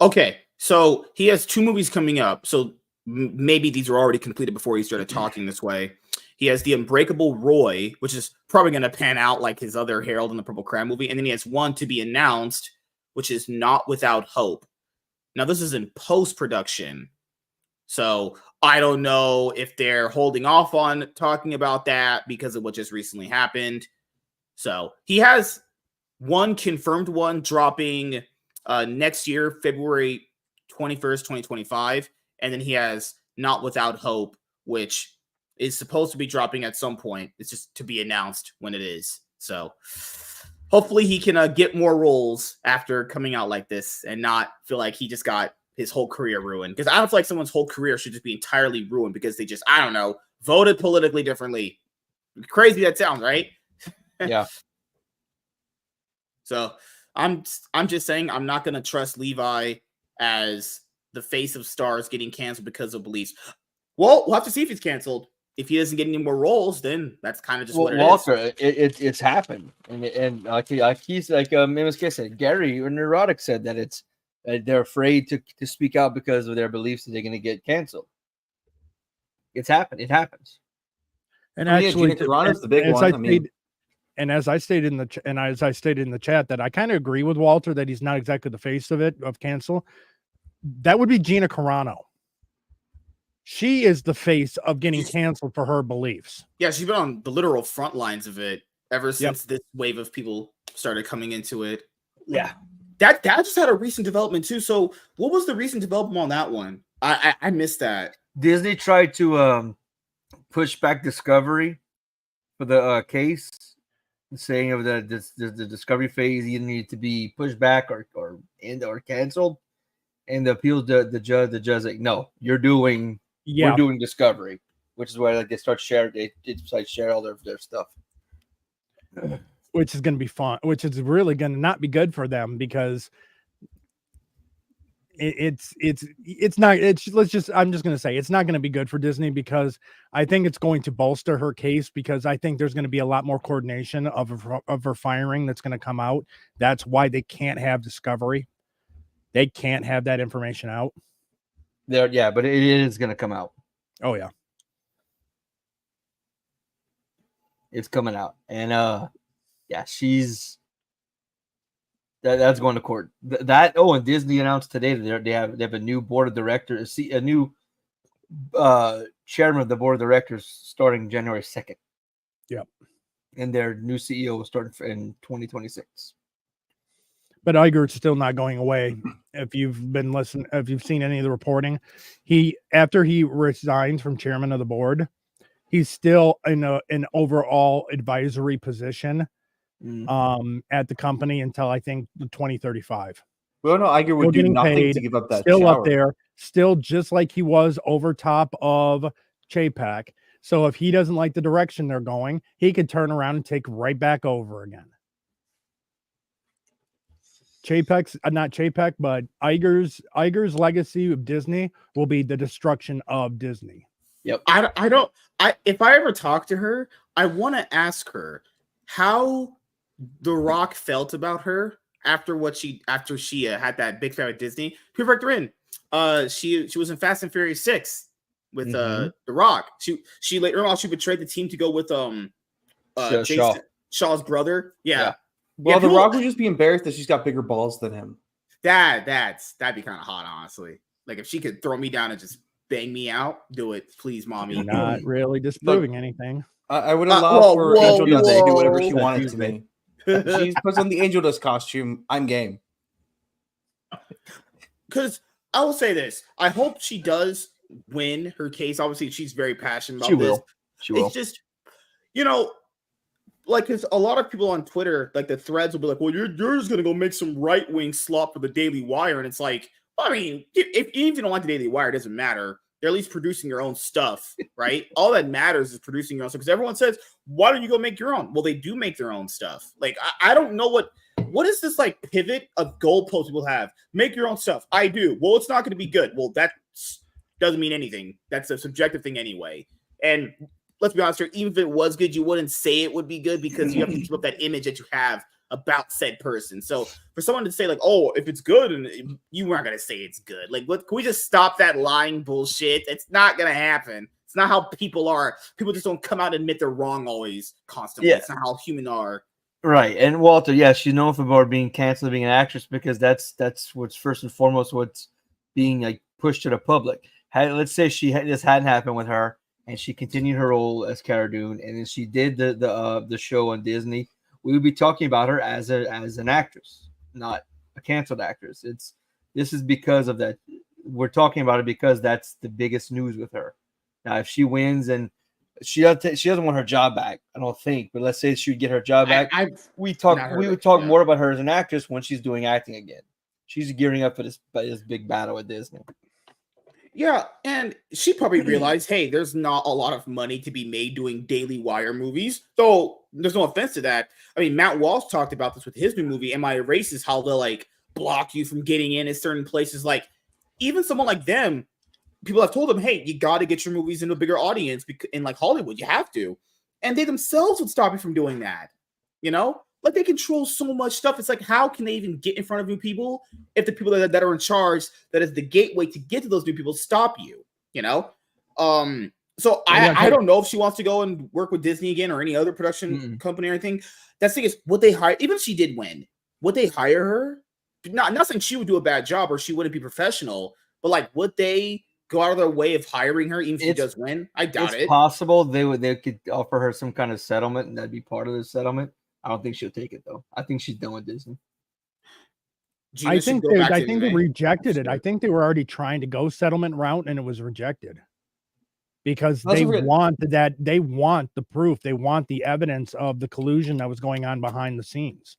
Okay. So he has 2 movies coming up. So maybe these were already completed before he started talking this way. He has The Unbreakable Roy, which is probably going to pan out like his other Harold in the Purple Crayon movie. And then he has one to be announced, which is Not Without Hope. Now, this is in post-production. So I don't know if they're holding off on talking about that because of what just recently happened. So he has one confirmed one dropping next year, February 21st, 2025. And then he has Not Without Hope, which is supposed to be dropping at some point. It's just to be announced when it is. So hopefully he can get more roles after coming out like this and not feel like he just got his whole career ruined. Because I don't feel like someone's whole career should just be entirely ruined because they just, I don't know, voted politically differently. Crazy that sounds, right? Yeah. So I'm just saying I'm not going to trust Levi as the face of stars getting canceled because of beliefs. Well, we'll have to see if he's canceled. If he doesn't get any more roles, then that's kind of just what it Walter, is. It's happened, and like he's like MSK said, Gary or Neurotic said that it's they're afraid to speak out because of their beliefs that they're going to get canceled. It's happened. It happens. And actually, Toronto's the big one. As I stated in the chat, that I kind of agree with Walter that he's not exactly the face of cancel. That would be Gina Carano. She is the face of getting canceled for her beliefs. Yeah, she's been on the literal front lines of it ever since this wave of people started coming into it. Yeah. That just had a recent development too. So what was the recent development on that one? I missed that. Disney tried to push back Discovery for the case, saying of the Discovery phase either needed to be pushed back or canceled. And the appeals the judge like, no, we're doing Discovery, which is where they start sharing. They decide to share all their stuff, which is going to be fun. Which is really going to not be good for them because I'm just going to say it's not going to be good for Disney because I think it's going to bolster her case because I think there's going to be a lot more coordination of her firing that's going to come out. That's why they can't have Discovery. They can't have that information out. But it is going to come out. Oh yeah, it's coming out, and she's that's going to court. And Disney announced today that they have a new board of directors, a new chairman of the board of directors starting January 2nd. Yep, and their new CEO will start in 2026. But Iger's still not going away. If you've seen any of the reporting, after he resigns from chairman of the board, he's still in an overall advisory position at the company until I think 2035. Well, no, Iger would do nothing to give up that still up there, still just like he was over top of Chapek. So if he doesn't like the direction they're going, he could turn around and take right back over again. Not Chapek, but Iger's legacy of Disney will be the destruction of Disney. Yep. If I ever talk to her, I want to ask her how The Rock felt about her after she had that big fight with Disney. People factor in. She was in Fast and Furious 6 with The Rock. She later on she betrayed the team to go with Shaw's brother. Yeah. Well, The Rock would just be embarrassed that she's got bigger balls than him. That'd be kind of hot, honestly. Like if she could throw me down and just bang me out, do it, please, mommy. You're not really disproving anything. I would allow for Angel Dust to do whatever she wanted to me. She puts on the Angel Dust costume. I'm game. Because I will say this: I hope she does win her case. Obviously, she's very passionate about this. She will. It's just, like, because a lot of people on Twitter, like the threads will be like, well, you're just going to go make some right-wing slop for the Daily Wire. And it's like, I mean, if you don't like the Daily Wire, it doesn't matter. They're at least producing your own stuff, right? All that matters is producing your own stuff. Because everyone says, why don't you go make your own? Well, they do make their own stuff. Like, I don't know what is this, like, pivot of goalposts people have? Make your own stuff. I do. Well, it's not going to be good. Well, that doesn't mean anything. That's a subjective thing anyway. And let's be honest here, even if it was good, you wouldn't say it would be good because you have to keep up that image that you have about said person. So for someone to say like, oh, if it's good, and you weren't going to say it's good. Like, can we just stop that lying bullshit? It's not going to happen. It's not how people are. People just don't come out and admit they're wrong always, constantly. Yeah. It's not how humans are. Right. And Walter, yes, she's known for being canceled, being an actress, because that's what's first and foremost what's being like pushed to the public. Let's say this hadn't happened with her, and she continued her role as Cara Dune, and then she did the show on Disney. We would be talking about her as an actress, not a canceled actress. This is because of that. We're talking about it because that's the biggest news with her. Now, if she wins and she doesn't want her job back, I don't think. But let's say she would get her job back. We would talk more about her as an actress when she's doing acting again. She's gearing up for this big battle with Disney. Yeah, and she probably realized, hey, there's not a lot of money to be made doing Daily Wire movies. So there's no offense to that. I mean, Matt Walsh talked about this with his new movie, Am I Racist? How they'll like block you from getting in at certain places. Like, even someone like them, people have told them, hey, you got to get your movies into a bigger audience in like Hollywood. You have to. And they themselves would stop you from doing that. Like they control so much stuff. It's like, how can they even get in front of new people if the people that are in charge, that is the gateway to get to those new people, stop you? So I don't know if she wants to go and work with Disney again or any other production company or anything. That's the thing is, would they hire, even if she did win, would they hire her? Not saying she would do a bad job or she wouldn't be professional, but like, would they go out of their way of hiring her even if she does win? I doubt it. It's possible they could offer her some kind of settlement and that'd be part of the settlement. I don't think she'll take it though. I think she's done with Disney. I think they rejected it. I think they were already trying to go settlement route and it was rejected because they want the proof. They want the evidence of the collusion that was going on behind the scenes.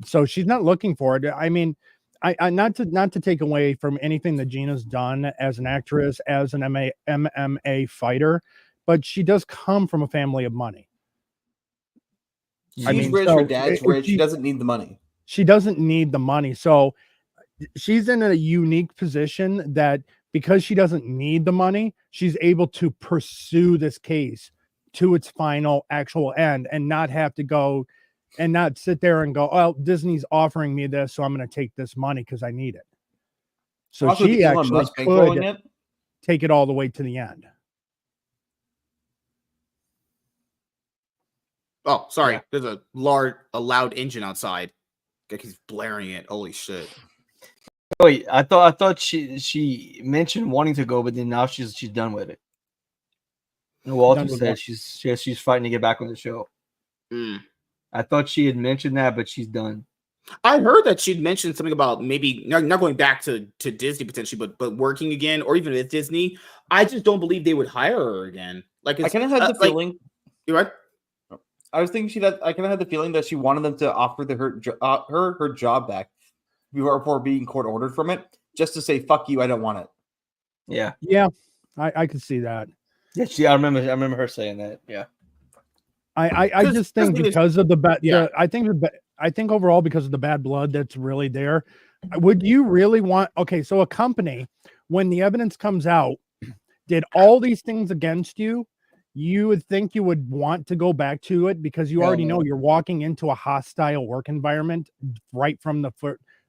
So she's not looking for it. I mean, I not to take away from anything that Gina's done as an actress, as an MMA fighter, but she does come from a family of money. She's rich. Her dad's rich. She doesn't need the money. She doesn't need the money. So she's in a unique position that because she doesn't need the money, she's able to pursue this case to its final actual end and not have to go and not sit there and go, oh, Disney's offering me this, so I'm going to take this money because I need it. So also, she actually could take it all the way to the end. Oh, sorry. Yeah. There's a loud engine outside. He's blaring it. Holy shit. Wait, I thought she mentioned wanting to go, but then now she's done with it. And Walter said she's fighting to get back on the show. I thought she had mentioned that, but she's done. I heard that she'd mentioned something about maybe not going back to Disney potentially, but working again, or even with Disney. I just don't believe they would hire her again. Like I kind of had the feeling. You're right. I was thinking I kind of had the feeling that she wanted them to offer her job back before being court ordered from it, just to say "fuck you, I don't want it." Yeah, I could see that. Yeah, I remember her saying that. Yeah, I just think because of the bad. Yeah, I think overall because of the bad blood that's really there. Would you really want? Okay, so a company, when the evidence comes out, did all these things against you. You would think you would want to go back to it because you already know you're walking into a hostile work environment right from the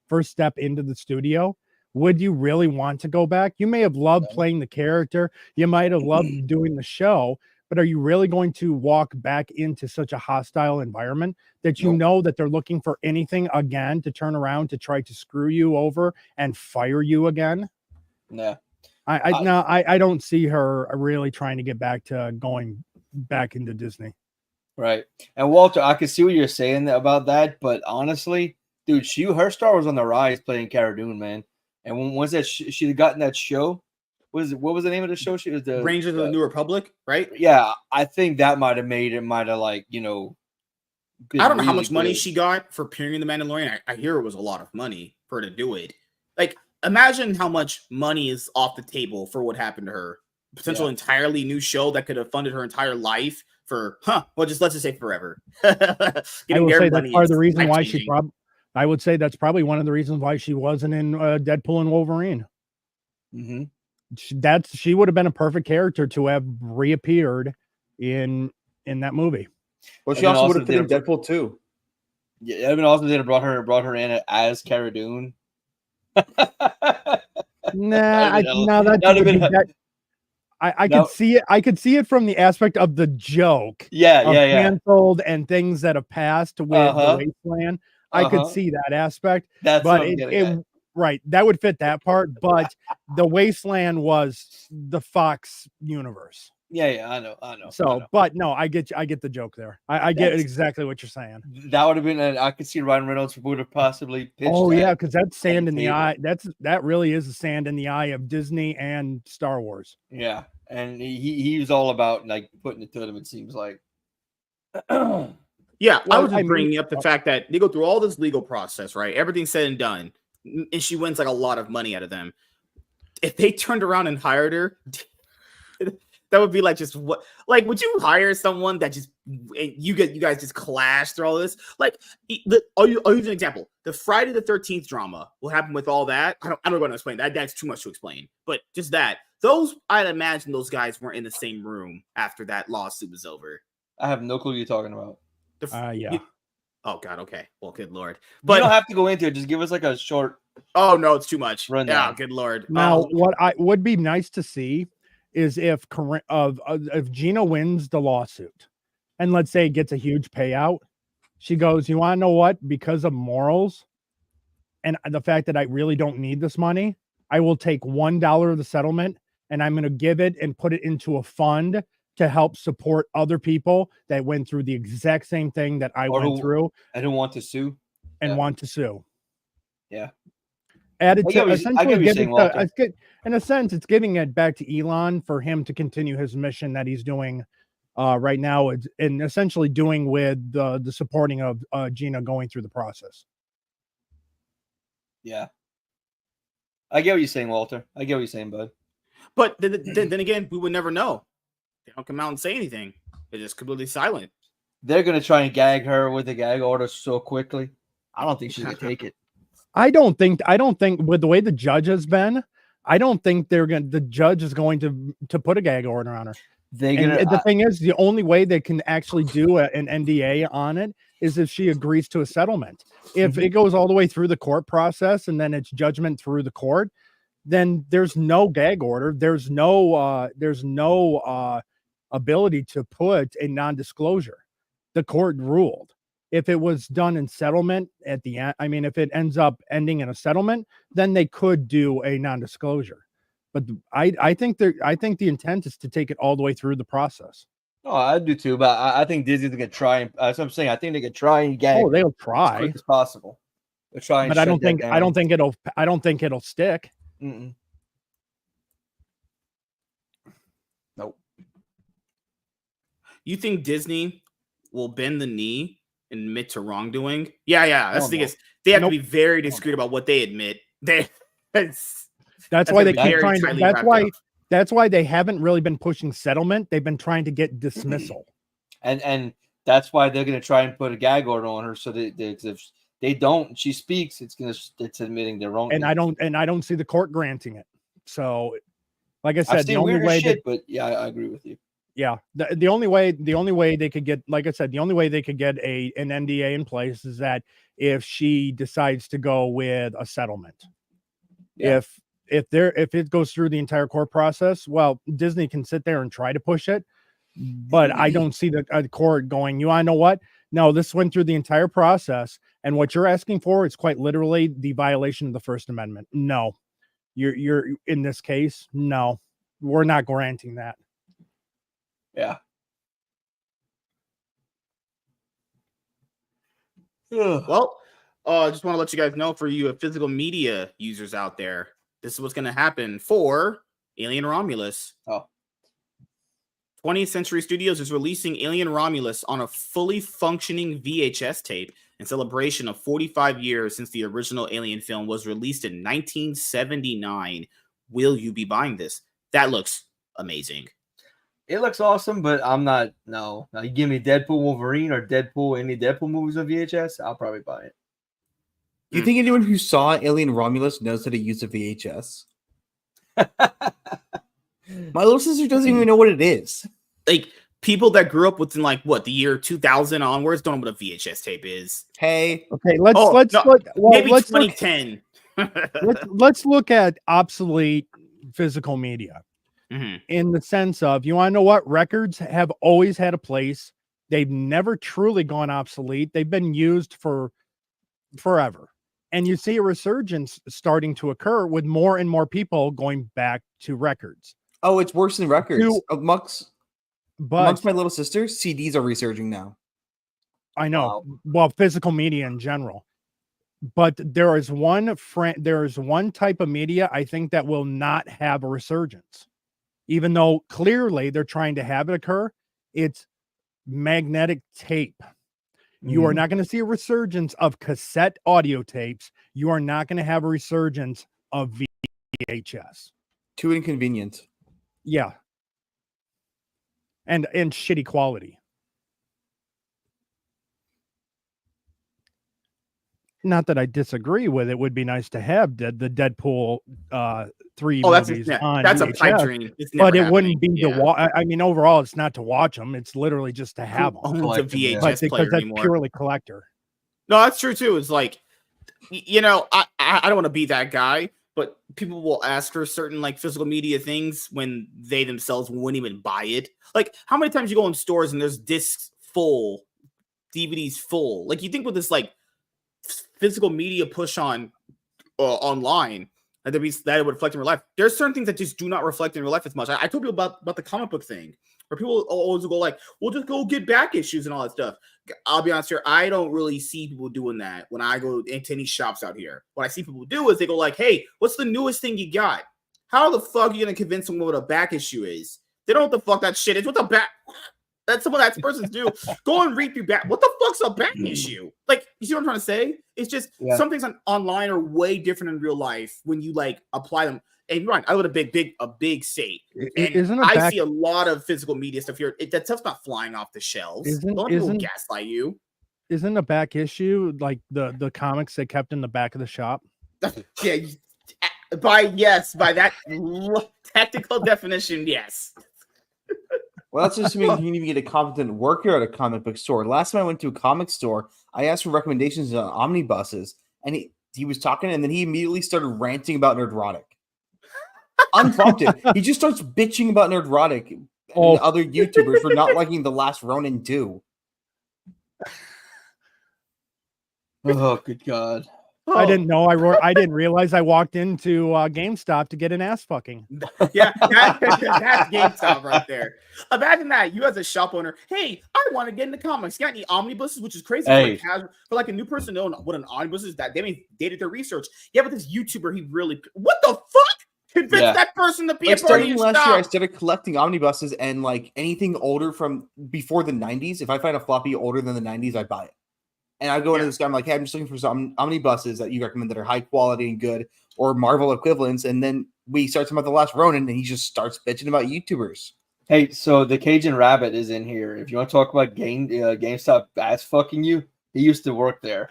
first step into the studio. Would you really want to go back? You may have loved playing the character. You might have loved doing the show, but are you really going to walk back into such a hostile environment that you know that they're looking for anything again to turn around to try to screw you over and fire you again? No. I don't see her really trying to get back to going back into Disney. Right. And Walter, I can see what you're saying about that, but honestly, dude, her star was on the rise playing Cara Dune, man. And once that she had gotten that show, what was the name of the show? She was the Rangers of the New Republic, right? Yeah, I think that might have made it like, I don't know how much money she got for appearing in The Mandalorian. I hear it was a lot of money for her to do it. Like, imagine how much money is off the table for what happened to her. Potential entirely new show that could have funded her entire life for, let's just say forever. I will say that's part of the reason why I would say that's probably one of the reasons why she wasn't in Deadpool and Wolverine. Mm-hmm. She would have been a perfect character to have reappeared in that movie. Well, she also would have been in Deadpool too. Yeah, Evan also did have brought her in as Cara Dune. I could see it. I could see it from the aspect of the joke. Canceled and things that have passed with the Wasteland. I could see that aspect. That's but right, that would fit that part. But the Wasteland was the Fox universe. Yeah, I know. So, but no, I get the joke there. I get exactly what you're saying. That would have been, I could see Ryan Reynolds would have possibly pitched. Oh yeah, because that's sand in the eye. That really is a sand in the eye of Disney and Star Wars. Yeah, and he was all about like putting it to them. It seems like. Yeah, I was just bringing up the fact that they go through all this legal process, right? Everything's said and done, and she wins like a lot of money out of them. If they turned around and hired her. That would be like just what? Like, would you hire someone that just you guys just clash through all this? Like, I'll use an example. The Friday the 13th drama will happen with all that. I don't want to explain that. That's too much to explain. But just that I'd imagine those guys weren't in the same room after that lawsuit was over. I have no clue what you're talking about. Yeah. Oh God. Okay. Well, good Lord. But you don't have to go into it. Just give us like a short. Oh no, it's too much. Rundown. Yeah. Good Lord. Now, what I would be nice to see is if Gina wins the lawsuit, and let's say it gets a huge payout, she goes, "You want to know what? Because of morals, and the fact that I really don't need this money, I will take $1 of the settlement and I'm going to give it and put it into a fund to help support other people that went through the exact same thing that I went through. I don't want to sue and want to sue." Yeah. Added to essentially in a sense, it's giving it back to Elon for him to continue his mission that he's doing right now, and essentially doing with the supporting of Gina going through the process. Yeah. I get what you're saying, Walter. I get what you're saying, bud. But then again, we would never know. They don't come out and say anything. They're just completely silent. They're going to try and gag her with the gag order so quickly. I don't think she's going to take it. I don't think with the way the judge has been, I don't think the judge is going to put a gag order on her. The thing is, the only way they can actually do an NDA on it is if she agrees to a settlement. If it goes all the way through the court process and then it's judgment through the court, then there's no gag order. There's no ability to put a non-disclosure. The court ruled. If it was done in settlement at the end, I mean, if it ends up ending in a settlement, then they could do a non-disclosure. But I think the intent is to take it all the way through the process. Oh, I do too, but I think Disney's gonna try and that's what I'm saying. I think they could try and gag. Oh, they'll try as quick as possible. They'll try, but I don't think it'll stick. Mm-mm. Nope. You think Disney will bend the knee and admit to wrongdoing? Yeah. That's the thing is they have to be very discreet about what they admit. That's why they keep trying to. That's why they haven't really been pushing settlement. They've been trying to get dismissal, and that's why they're going to try and put a gag order on her. So if they don't, she speaks. It's admitting they're wrong. And I don't see the court granting it. So, like I said, the only way. But yeah, I agree with you. Yeah, the only way they could get, like I said, the only way they could get an NDA in place is that if she decides to go with a settlement. Yeah. If it goes through the entire court process, well, Disney can sit there and try to push it, but I don't see the court going, "You want to know what? No, this went through the entire process, and what you're asking for is quite literally the violation of the First Amendment." No, you're in this case, no, we're not granting that. Yeah. Well, just want to let you guys know, for you physical media users out there, this is what's going to happen for Alien Romulus. 20th Century Studios is releasing Alien Romulus on a fully functioning VHS tape in celebration of 45 years since the original Alien film was released in 1979. Will you be buying this? That looks amazing. It looks awesome, but I'm not. No, you give me Deadpool, Wolverine, or any Deadpool movies on VHS, I'll probably buy it. Do you think anyone who saw Alien Romulus knows how to use a VHS? My little sister doesn't even know what it is. Like, people that grew up within the year 2000 onwards don't know what a VHS tape is. Okay, let's look. Well, maybe 2010. Let's look at obsolete physical media. In the sense of, you want to know what? Records have always had a place. They've never truly gone obsolete. They've been used for forever. And you see a resurgence starting to occur with more and more people going back to records. Oh, it's worse than records. Amongst my little sisters, CDs are resurging now. I know. Wow. Well, physical media in general. But there is one type of media I think that will not have a resurgence. Even though clearly they're trying to have it occur, it's magnetic tape. You are not going to see a resurgence of cassette audio tapes. You are not going to have a resurgence of VHS. Too inconvenient. Yeah. And shitty quality. not that I disagree with it. Would be nice to have the Deadpool 3 that's movies a on pipe VHS, dream. It's never but it happening. wouldn't be to watch. I mean, overall, it's not to watch them. It's literally just to have them. Owns a VHS but player because that's anymore. purely collector. No, that's true too. It's like, you know, I don't want to be that guy, but people will ask for certain like physical media things when they themselves wouldn't even buy it. Like, how many times you go in stores and there's discs full, DVDs full? Like, you think with this like physical media push on online that it would reflect in real life. There's certain things that just do not reflect in real life as much. I told people about the comic book thing, where people always go like, "We'll just go get back issues and all that stuff." I'll be honest here, I don't really see people doing that when I go into any shops out here. What I see people do is they go like, "Hey, what's the newest thing you got?" How the fuck are you gonna convince someone what a back issue is? They don't know what the fuck that shit is. What the back? That's some of that persons do. Go and read through back. What the fuck's a back issue? Like, you see what I'm trying to say? It's just some things online are way different in real life when you like apply them. And right, I live in a big state, and I see a lot of physical media stuff here. That stuff's not flying off the shelves. Don't people gaslight you? Isn't a back issue like the comics they kept in the back of the shop? Yeah, by that technical definition, yes. Well, that's just mean you can even get a competent worker at a comic book store. Last time I went to a comic store, I asked for recommendations on omnibuses, and he was talking, and then he immediately started ranting about Nerdrotic. Unprompted. He just starts bitching about Nerdrotic and other YouTubers for not liking The Last Ronin 2. Oh, good God. I didn't know. I didn't realize I walked into GameStop to get an ass fucking. Yeah, that's GameStop right there. Imagine that you as a shop owner. Hey, I want to get into comics. You got any omnibuses? Which is crazy for like a new person knowing what an omnibus is. That they did their research. Yeah, but this YouTuber, he really what the fuck convinced that person to be a part of your last shop? year, I started collecting omnibuses and like anything older from before the 90s. If I find a floppy older than the 90s, I buy it. And I go into this guy, I'm like, hey, I'm just looking for some omnibuses that you recommend that are high quality and good, or Marvel equivalents. And then we start talking about The Last Ronin, and he just starts bitching about YouTubers. Hey, so the Cajun Rabbit is in here. If you want to talk about GameStop ass fucking you, he used to work there.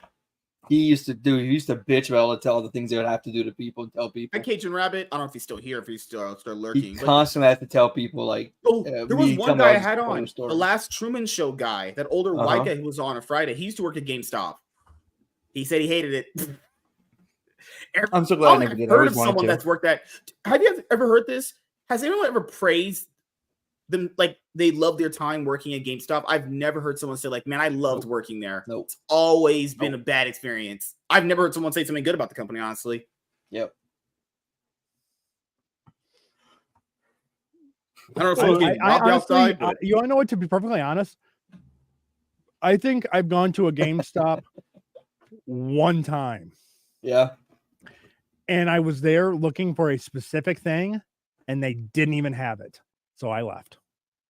He used to bitch about all the things they would have to do to people and tell people. That Cajun Rabbit, I don't know if he's still here, if he's still lurking. He constantly had to tell people like. There was one guy I had on the last Truman Show guy, that older white guy who was on Friday. He used to work at GameStop. He said he hated it. I'm so glad I never did. Heard of someone that's worked at. Have you ever heard this? Has anyone ever praised them like they love their time working at GameStop? I've never heard someone say like, man, I loved working there. Nope. It's always been a bad experience. I've never heard someone say something good about the company, honestly. Yep. I don't know if outside. You want to know what? To be perfectly honest, I think I've gone to a GameStop one time. Yeah. And I was there looking for a specific thing, and they didn't even have it. So I left.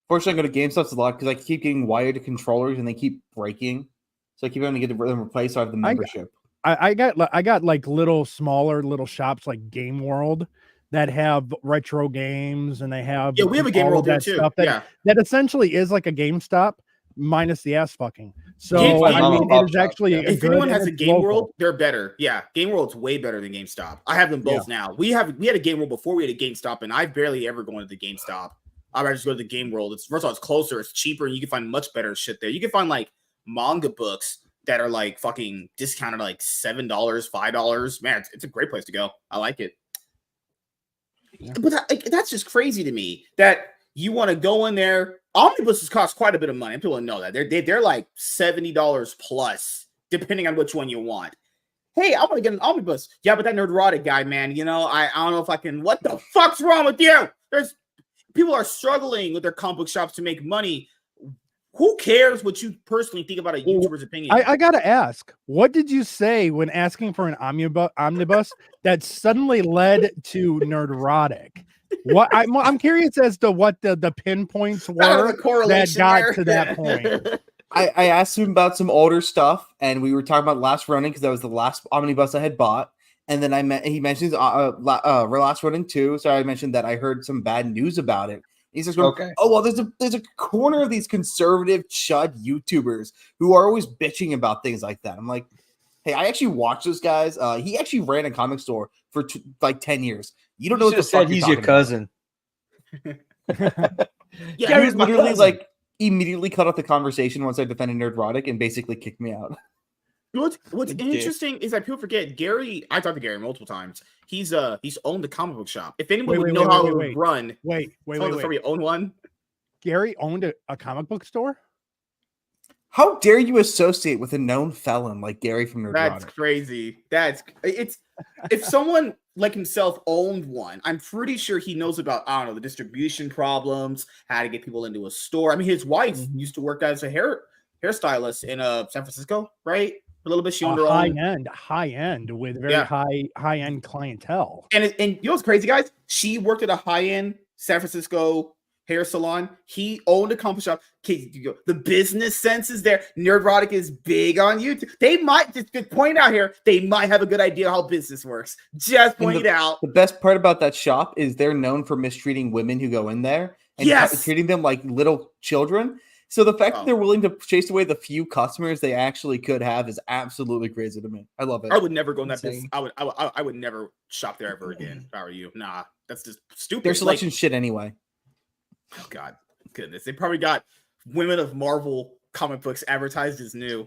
Fortunately, I go to GameStops a lot because I keep getting wired controllers and they keep breaking. So I keep having to get them replaced. So I have the membership. I got like smaller little shops like Game World that have retro games, and they have we have a Game World there too. Stuff that essentially is like a GameStop minus the ass fucking. So I mean, it is actually if anyone has a Game World, they're better. Yeah, Game World's way better than GameStop. I have them both now. We had a Game World before we had a GameStop, and I barely ever go into the GameStop. I just go to the Game World. First of all, it's closer, it's cheaper, and you can find much better shit there. You can find like manga books that are like fucking discounted like $7, $5. Man, it's a great place to go. I like it. Yeah. But that's just crazy to me that you want to go in there. Omnibuses cost quite a bit of money. People don't know that. They're like $70 plus, depending on which one you want. Hey, I want to get an omnibus. Yeah, but that Nerdrotic guy, man, you know, I don't know if I can. What the fuck's wrong with you? People are struggling with their comic book shops to make money. Who cares what you personally think about a YouTuber's opinion? I gotta ask, what did you say when asking for an omnibus that suddenly led to Nerdrotic? What I'm curious as to what the pinpoints were that got to that point. I asked him about some older stuff, and we were talking about Last Ronin because that was the last omnibus I had bought. And then he mentions Last Ronin 2, so I mentioned that I heard some bad news about it. He's just going, oh, well, there's a corner of these conservative chud YouTubers who are always bitching about things like that. I'm like, Hey, I actually watched this guys. He actually ran a comic store for like 10 years. You don't You know what the said fuck he's you're your talking cousin. Yeah, He he's my literally cousin. like immediately cut off the conversation once I defended Nerdrotic and basically kicked me out. What's interesting is that people forget Gary. I talked to Gary multiple times. He's owned a comic book shop. If anyone would know how it would run, wait. Own one. Gary owned a comic book store. How dare you associate with a known felon like Gary from Nerdrotic? That's crazy. It's if someone like himself owned one, I'm pretty sure he knows about, I don't know, the distribution problems, how to get people into a store. I mean, his wife used to work as a hairstylist in San Francisco, right? A little bit. She owned her own high end with very high end clientele. And you know what's crazy, guys? She worked at a high end San Francisco hair salon. He owned a comic shop. The business sense is there. Nerdrotic is big on YouTube. They might just point out here. They might have a good idea how business works. Just point it out. The best part about that shop is they're known for mistreating women who go in there and treating them like little children. So the fact that they're willing to chase away the few customers they actually could have is absolutely crazy to me. I love it. I would never go in that business. I would never shop there ever again. If I were you, nah, that's just stupid. Their selection shit anyway. Oh God, goodness! They probably got Women of Marvel comic books advertised as new.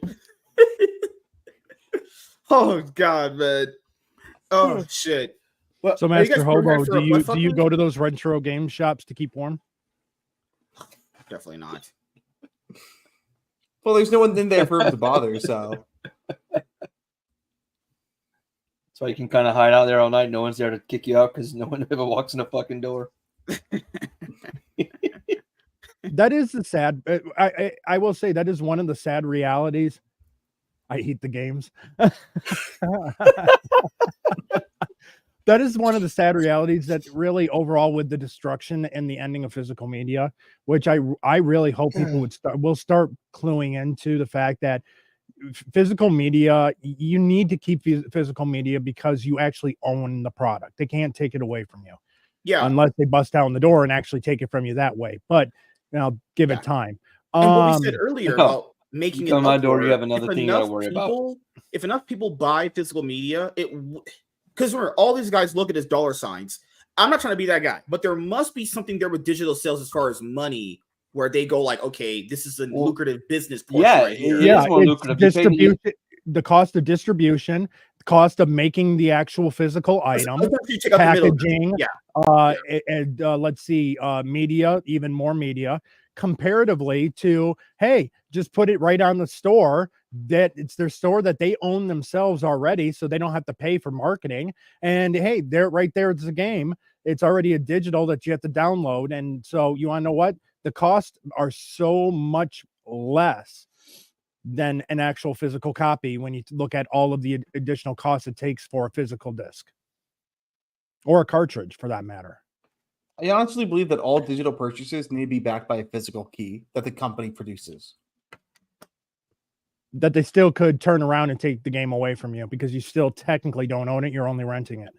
Oh God, man! Oh shit! Well, so Master Hobo, do you go to those retro game shops to keep warm? Definitely not. Well, there's no one in there for him to bother, so. So you can kind of hide out there all night. No one's there to kick you out because no one ever walks in the fucking door. That is the sad. I will say that is one of the sad realities. I hate the games. That is one of the sad realities that really overall with the destruction and the ending of physical media, which I really hope people will start cluing into the fact that physical media, you need to keep physical media because you actually own the product. They can't take it away from you. Yeah. Unless they bust down the door and actually take it from you that way. But give it time. And what we said earlier about making it on my door, you have another thing you gotta worry about. If enough people buy physical media, because all these guys look at as dollar signs. I'm not trying to be that guy, but there must be something there with digital sales as far as money, where they go like, okay, this is a lucrative business portion right here. It is more lucrative. Distribution, the cost of distribution, the cost of making the actual physical item, packaging, and let's see, media, even more media, comparatively to, hey, just put it right on the store. That it's their store that they own themselves already, so they don't have to pay for marketing. And hey, they're right there. It's a game. It's already a digital that you have to download. And so you want to know what? The costs are so much less than an actual physical copy when you look at all of the additional costs it takes for a physical disc or a cartridge for that matter. I honestly believe that all digital purchases need to be backed by a physical key that the company produces. That they still could turn around and take the game away from you because you still technically don't own it. You're only renting it.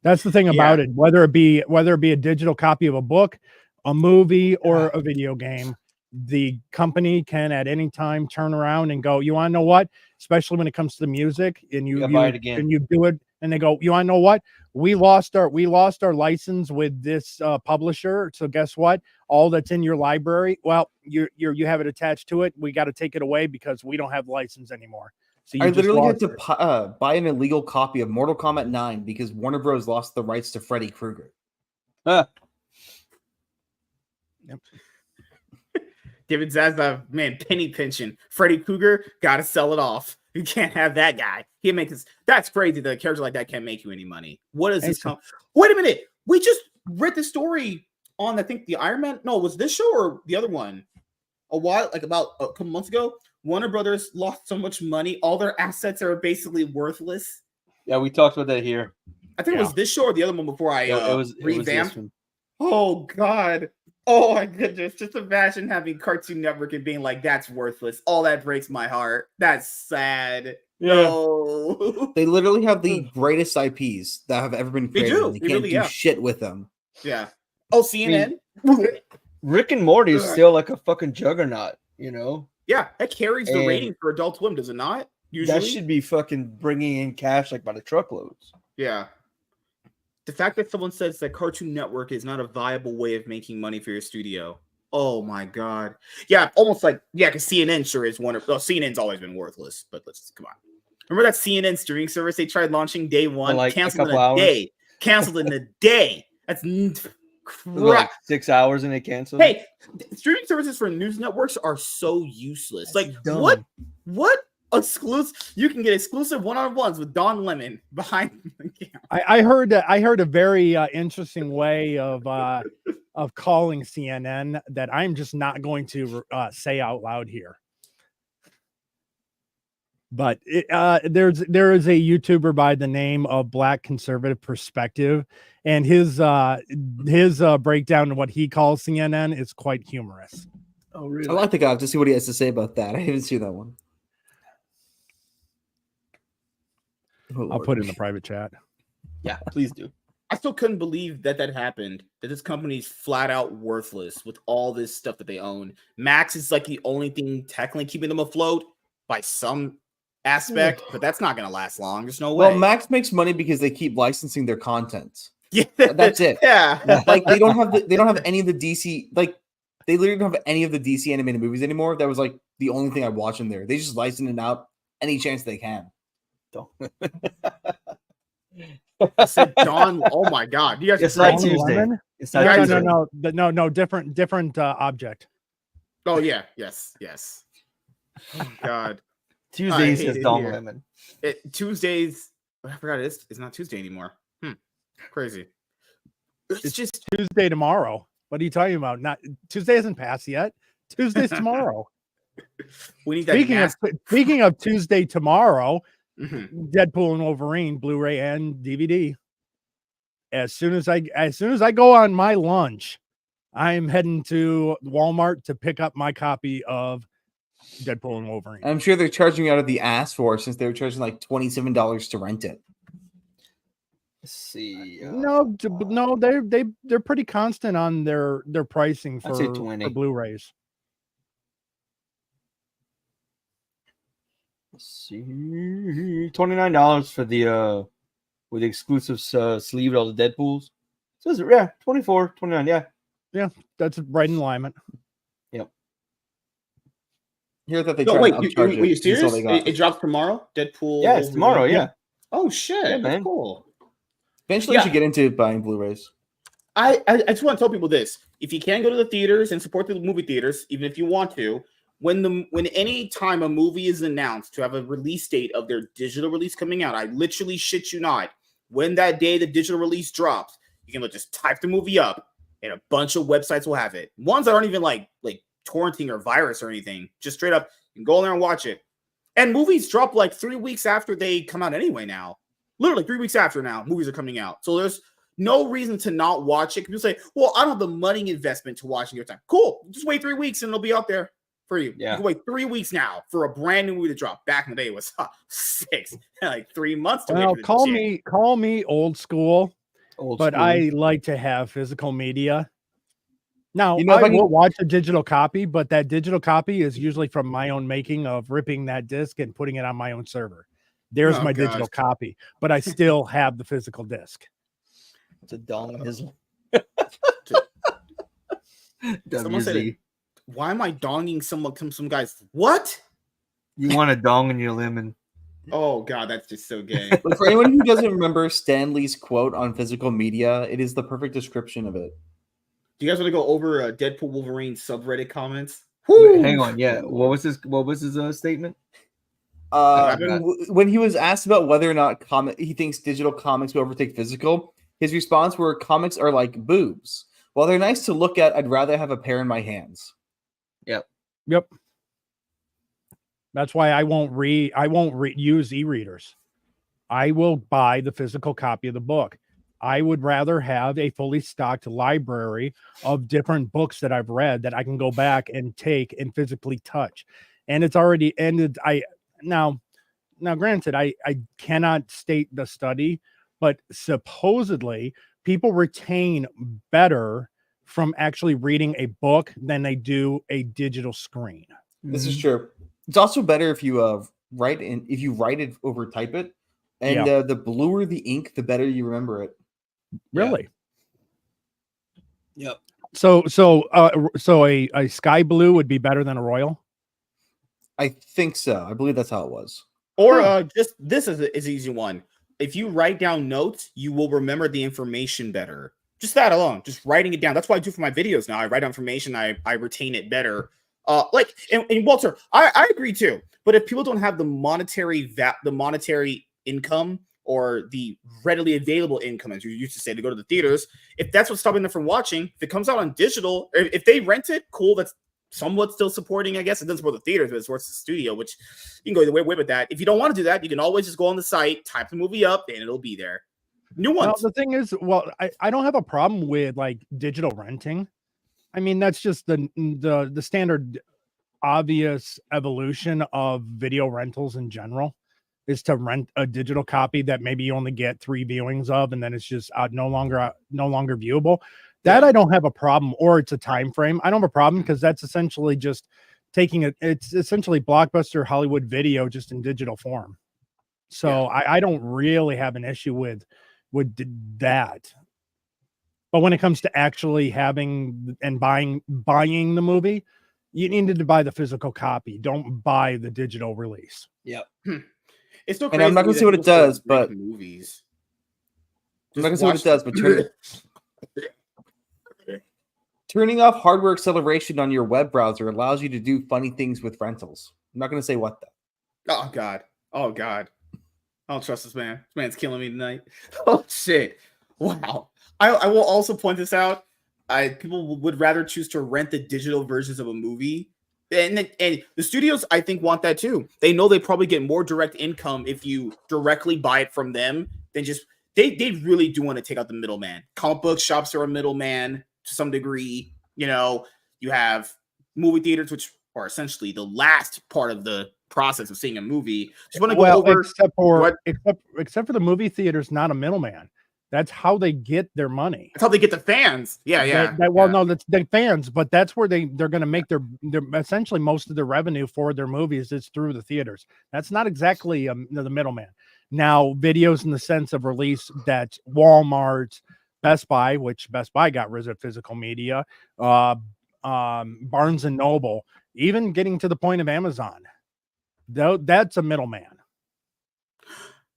That's the thing about it. Whether it be a digital copy of a book, a movie, or a video game, the company can at any time turn around and go, you want to know what? Especially when it comes to the music, and you buy it again. And you do it, and they go, you want to know what? We lost our license with this publisher. So guess what? All that's in your library, well, you have it attached to it. We got to take it away because we don't have license anymore. So I literally had to buy an illegal copy of Mortal Kombat 9 because Warner Bros. Lost the rights to Freddy Krueger. Yep. David Zaslav, man, penny pinching. Freddy Krueger, gotta sell it off. You can't have that guy. He makes this. That's crazy. That a character like that can't make you any money. What is this? Wait a minute. We just read the story on, I think, the Iron Man. No, was this show or the other one? About a couple months ago. Warner Brothers lost so much money. All their assets are basically worthless. Yeah, we talked about that here. I think it was this show or the other one before I revamped. It was oh God. Oh my goodness. Just imagine having Cartoon Network and being like, that's worthless. Oh, that breaks my heart. That's sad. Yeah. No. They literally have the greatest IPs that have ever been created. They can't do shit with them. Yeah. Oh, CNN. Rick and Morty is still like a fucking juggernaut, you know? Yeah, that carries the rating for Adult Swim, does it not? Usually. That should be fucking bringing in cash like by the truckloads. Yeah. The fact that someone says that Cartoon Network is not a viable way of making money for your studio. Oh my god. Yeah, almost like because CNN sure is one of. Well, CNN's always been worthless, but let's come on. Remember that CNN streaming service they tried launching day one, like canceled in a day, canceled in a day. That's crap. Like 6 hours and they canceled. Hey, streaming services for news networks are so useless. That's like dumb. what exclusive? You can get exclusive one-on-ones with Don Lemon behind the camera. I heard a very interesting way of calling CNN that I'm just not going to say out loud here. But there is a YouTuber by the name of Black Conservative Perspective, and his breakdown of what he calls CNN is quite humorous. Oh, really? I like the guy to see what he has to say about that. I haven't seen that one. Oh, I'll put it in the private chat. Yeah, please do. I still couldn't believe that happened, that this company's flat out worthless with all this stuff that they own. Max is like the only thing technically keeping them afloat by some aspect, but that's not going to last long. There's no way. Well, Max makes money because they keep licensing their content. Yeah, that's it. Yeah, like they don't have any of the DC, like they literally don't have any of the DC animated movies anymore. That was like the only thing I watch in there. They just license it out any chance they can. I said Dawn. Oh my god, you guys! It's not Tuesday. It's not no, different object. Oh yeah, yes. Oh god. Tuesday says Dawn Lemon. Tuesdays. I forgot it's not Tuesday anymore. Crazy. It's just Tuesday tomorrow. What are you talking about? Not Tuesday hasn't passed yet. Tuesday's tomorrow. We need that. Speaking of Tuesday tomorrow, mm-hmm. Deadpool and Wolverine, Blu-ray and DVD. As soon as I go on my lunch, I'm heading to Walmart to pick up my copy of Deadpool and Wolverine. I'm sure they're charging out of the ass for it, since they were charging like $27 to rent it. Let's see. No, they're pretty constant on their pricing for Blu-rays. Let's see, $29 for the with the exclusive sleeve with all the Deadpools. So yeah, 24, 29, yeah, that's right in alignment. Yep. Here that they wait, you serious? It drops tomorrow. Deadpool. Yeah, it's tomorrow. Yeah. Oh shit, yeah, that's cool. Eventually, you should get into buying Blu-rays. I just want to tell people this: if you can go to the theaters and support the movie theaters, even if you want to, when any time a movie is announced to have a release date of their digital release coming out, I literally shit you not, when that day the digital release drops, you can just type the movie up, and a bunch of websites will have it. Ones that aren't even like torrenting or virus or anything, just straight up, you can go in there and watch it. And movies drop like 3 weeks after they come out anyway now. Literally 3 weeks after now, movies are coming out. So there's no reason to not watch it. People say, well, I don't have the money investment to watch in your time. Cool. Just wait 3 weeks and it'll be out there for you. Yeah. You can wait 3 weeks now for a brand new movie to drop. Back in the day, it was 6, like 3 months to wait. Call me old school, but I like to have physical media. Now, I will watch a digital copy, but that digital copy is usually from my own making of ripping that disc and putting it on my own server. There's my digital copy, but I still have the physical disc. It's a dongism. Someone said, why am I donging some guys? What? You want a dong in your lemon. Oh, God, that's just so gay. But for anyone who doesn't remember Stan Lee's quote on physical media, it is the perfect description of it. Do you guys want to go over Deadpool Wolverine subreddit comments? Wait, hang on. Yeah. What was his statement? When he was asked about whether or not he thinks digital comics will overtake physical, his response were, comics are like boobs. While they're nice to look at, I'd rather have a pair in my hands. Yep. That's why I won't use e-readers. I will buy the physical copy of the book. I would rather have a fully stocked library of different books that I've read that I can go back and take and physically touch. And it's already ended. Now, granted, I cannot state the study, but supposedly people retain better from actually reading a book than they do a digital screen. This is true. It's also better if you write and if you write it over type it, and the bluer the ink, the better you remember it. Really? Yep. So a sky blue would be better than a royal. I think so. I believe that's how it was. Or just this is an easy one. If you write down notes, you will remember the information better. Just that alone, just writing it down. That's what I do for my videos now. I write down information, I retain it better. And Walter, I agree too. But if people don't have the monetary income or the readily available income, as you used to say, to go to the theaters, if that's what's stopping them from watching, if it comes out on digital, if they rent it, cool. That's somewhat still supporting, I guess. It doesn't support the theaters, but it supports the studio, which you can go either way with that. If you don't want to do that, you can always just go on the site, type the movie up, and it'll be there. New ones. Well, the thing is, I don't have a problem with like digital renting. I mean, that's just the standard obvious evolution of video rentals in general, is to rent a digital copy that maybe you only get 3 viewings of, and then it's just no longer viewable. That I don't have a problem, or it's a time frame. I don't have a problem because that's essentially just it's essentially Blockbuster Hollywood Video just in digital form. So I don't really have an issue with that. But when it comes to actually having and buying the movie, you needed to buy the physical copy. Don't buy the digital release. Yep. It's so And crazy. I'm not gonna see what it does, but movies. I'm not gonna see what it does, but turning off hardware acceleration on your web browser allows you to do funny things with rentals. I'm not gonna say what though. Oh God. I don't trust this man. This man's killing me tonight. Oh shit. Wow. I will also point this out. People would rather choose to rent the digital versions of a movie. And the studios, I think, want that too. They know they probably get more direct income if you directly buy it from them than just they really do want to take out the middleman. Comic book shops are a middleman to some degree. You know, you have movie theaters, which are essentially the last part of the process of seeing a movie. Just want to go over except for the movie theaters, not a middleman. That's how they get their money. That's how they get the fans. No, that's the fans, but that's where they're going to make their essentially most of their revenue for their movies is through the theaters. That's not exactly the middleman. Now, videos in the sense of release, that Walmart, Best Buy, which Best Buy got rid of physical media, Barnes and Noble, even getting to the point of Amazon. Though that's a middleman.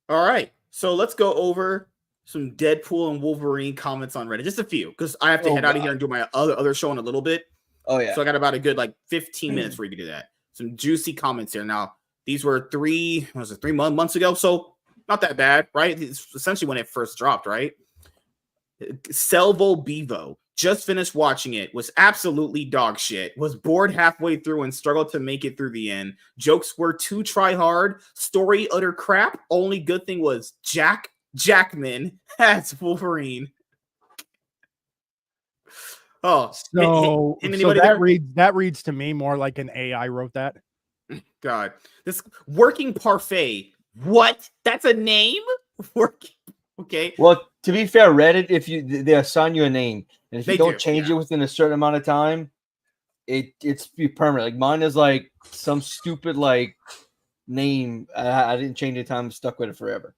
All right, so let's go over some Deadpool and Wolverine comments on Reddit. Just a few, because I have to head out of here and do my other show in a little bit. Oh, yeah. So I got about a good 15 minutes for you to do that. Some juicy comments here. Now, these were 3 months ago, so not that bad, right? It's essentially when it first dropped, right? Selvo Bevo just finished watching it, was absolutely dog shit, was bored halfway through and struggled to make it through the end. Jokes were too try hard, story utter crap. Only good thing was Jackman as Wolverine. Oh, so that reads to me more like an AI wrote that. God, this working parfait. What? That's a name? Working. Okay. Well, to be fair, Reddit, they assign you a name, and if you don't change it within a certain amount of time, it's be permanent. Like mine is like some stupid name. I didn't change the time. I'm stuck with it forever.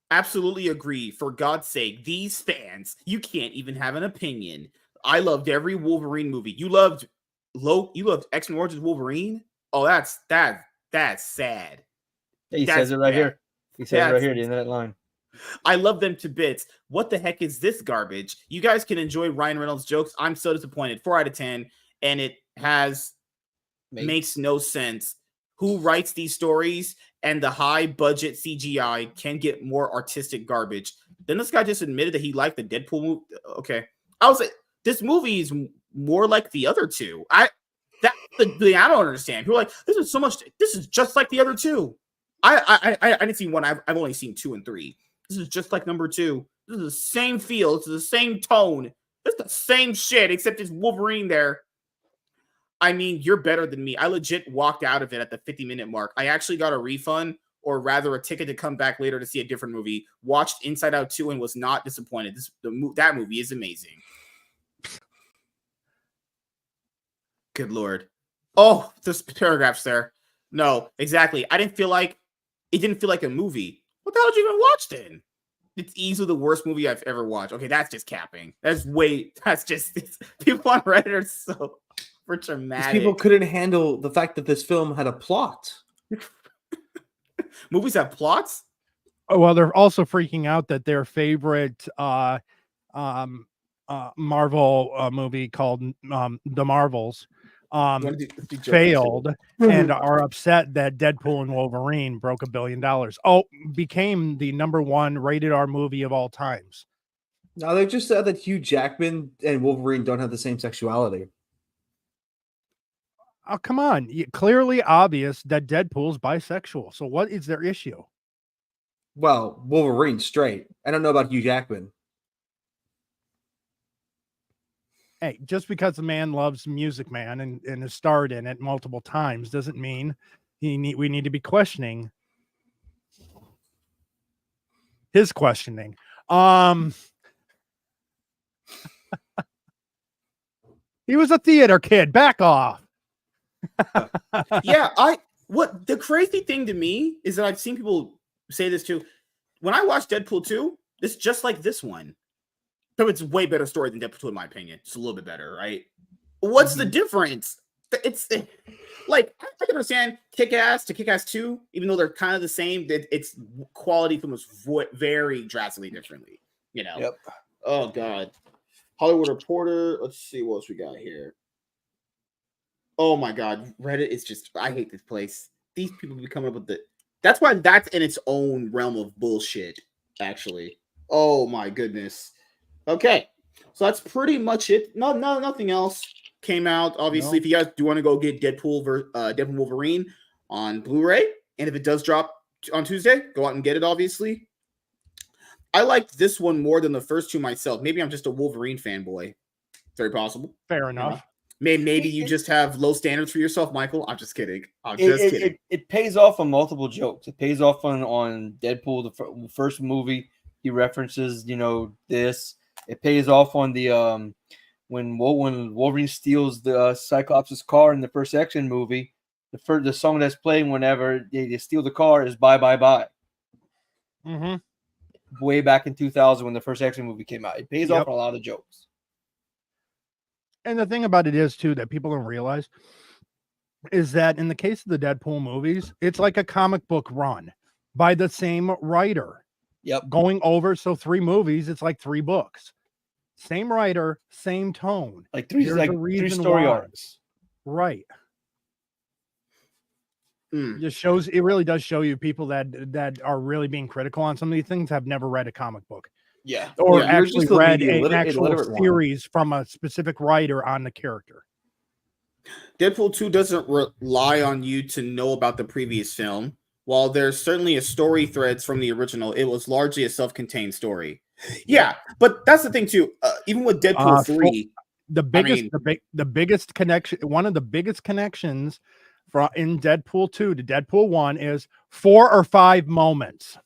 Absolutely agree. For God's sake, these fans, you can't even have an opinion. I loved every Wolverine movie. You loved X-Men Origins Wolverine? Oh, that's sad. Yeah, he says it right here. He says it right here at the end of that line. I love them to bits. What the heck is this garbage? You guys can enjoy Ryan Reynolds' jokes. I'm so disappointed. 4 out of 10. And it makes no sense. Who writes these stories? And the high budget CGI can get more artistic garbage. Then this guy just admitted that he liked the Deadpool movie. Okay. I was like, this movie is more like the other two. I don't understand. People are like, this is just like the other two. I didn't see one. I've only seen 2 and 3. This is just like number 2. This is the same feel. It's the same tone. It's the same shit, except it's Wolverine there. I mean, you're better than me. I legit walked out of it at the 50-minute mark. I actually got a refund, or rather a ticket to come back later to see a different movie. Watched Inside Out 2 and was not disappointed. That movie is amazing. Good Lord. Oh, there's paragraphs there. No, exactly. It didn't feel like a movie. What the hell did you even watch then? It's easily the worst movie I've ever watched. Okay, that's just capping. That's just people on Reddit are so for dramatic. These people couldn't handle the fact that this film had a plot. Movies have plots? Oh, well, they're also freaking out that their favorite Marvel movie called The Marvels failed and are upset that Deadpool and Wolverine broke $1 billion. Oh, became the #1 rated R movie of all times. No, they just said that Hugh Jackman and Wolverine don't have the same sexuality. Oh, come on. Clearly obvious that Deadpool's bisexual. So what is their issue? Well, Wolverine's straight. I don't know about Hugh Jackman. Hey, just because a man loves Music Man and has starred in it multiple times doesn't mean we need to be questioning his questioning. He was a theater kid. Back off. Yeah, what the crazy thing to me is that I've seen people say this too. When I watched Deadpool 2, it's just like this one. So it's a way better story than Deadpool 2, in my opinion. It's a little bit better, right? What's the difference? It's like I can understand Kick-Ass to Kick-Ass 2, even though they're kind of the same. It's quality from was very drastically differently, you know. Yep. Oh God, Hollywood Reporter. Let's see what else we got here. Oh my God, Reddit is just. I hate this place. These people be coming up with the. That's why that's in its own realm of bullshit. Actually, oh my goodness. Okay, so that's pretty much it. No, nothing else came out. Obviously, if you guys do want to go get Deadpool Wolverine on Blu-ray, and if it does drop on Tuesday, go out and get it. Obviously, I liked this one more than the first two myself. Maybe I'm just a Wolverine fanboy. Very possible. Fair enough. Maybe you just have low standards for yourself, Michael. I'm just kidding. I'm just kidding. It pays off on multiple jokes. It pays off on Deadpool, the first movie. He references, this. It pays off on the when Wolverine steals the Cyclops' car in the first X-Men movie. The song that's playing whenever they steal the car is "Bye Bye Bye." Mm-hmm. Way back in 2000 when the first X-Men movie came out, it pays off on a lot of jokes. And the thing about it is too that people don't realize is that in the case of the Deadpool movies, it's like a comic book run by the same writer. Yep. Going over, so 3 movies, it's like 3 books. Same writer, same tone. Like three story arcs. Right. Just shows, it really does show you people that are really being critical on some of these things have never read a comic book. Yeah. Or actually read an actual series from a specific writer on the character. Deadpool 2 doesn't rely on you to know about the previous film. While there's certainly a story threads from the original, it was largely a self-contained story. Yeah, but that's the thing too. Even with Deadpool 3, the biggest connection, one of the biggest connections in Deadpool 2 to Deadpool 1 is 4 or 5 moments.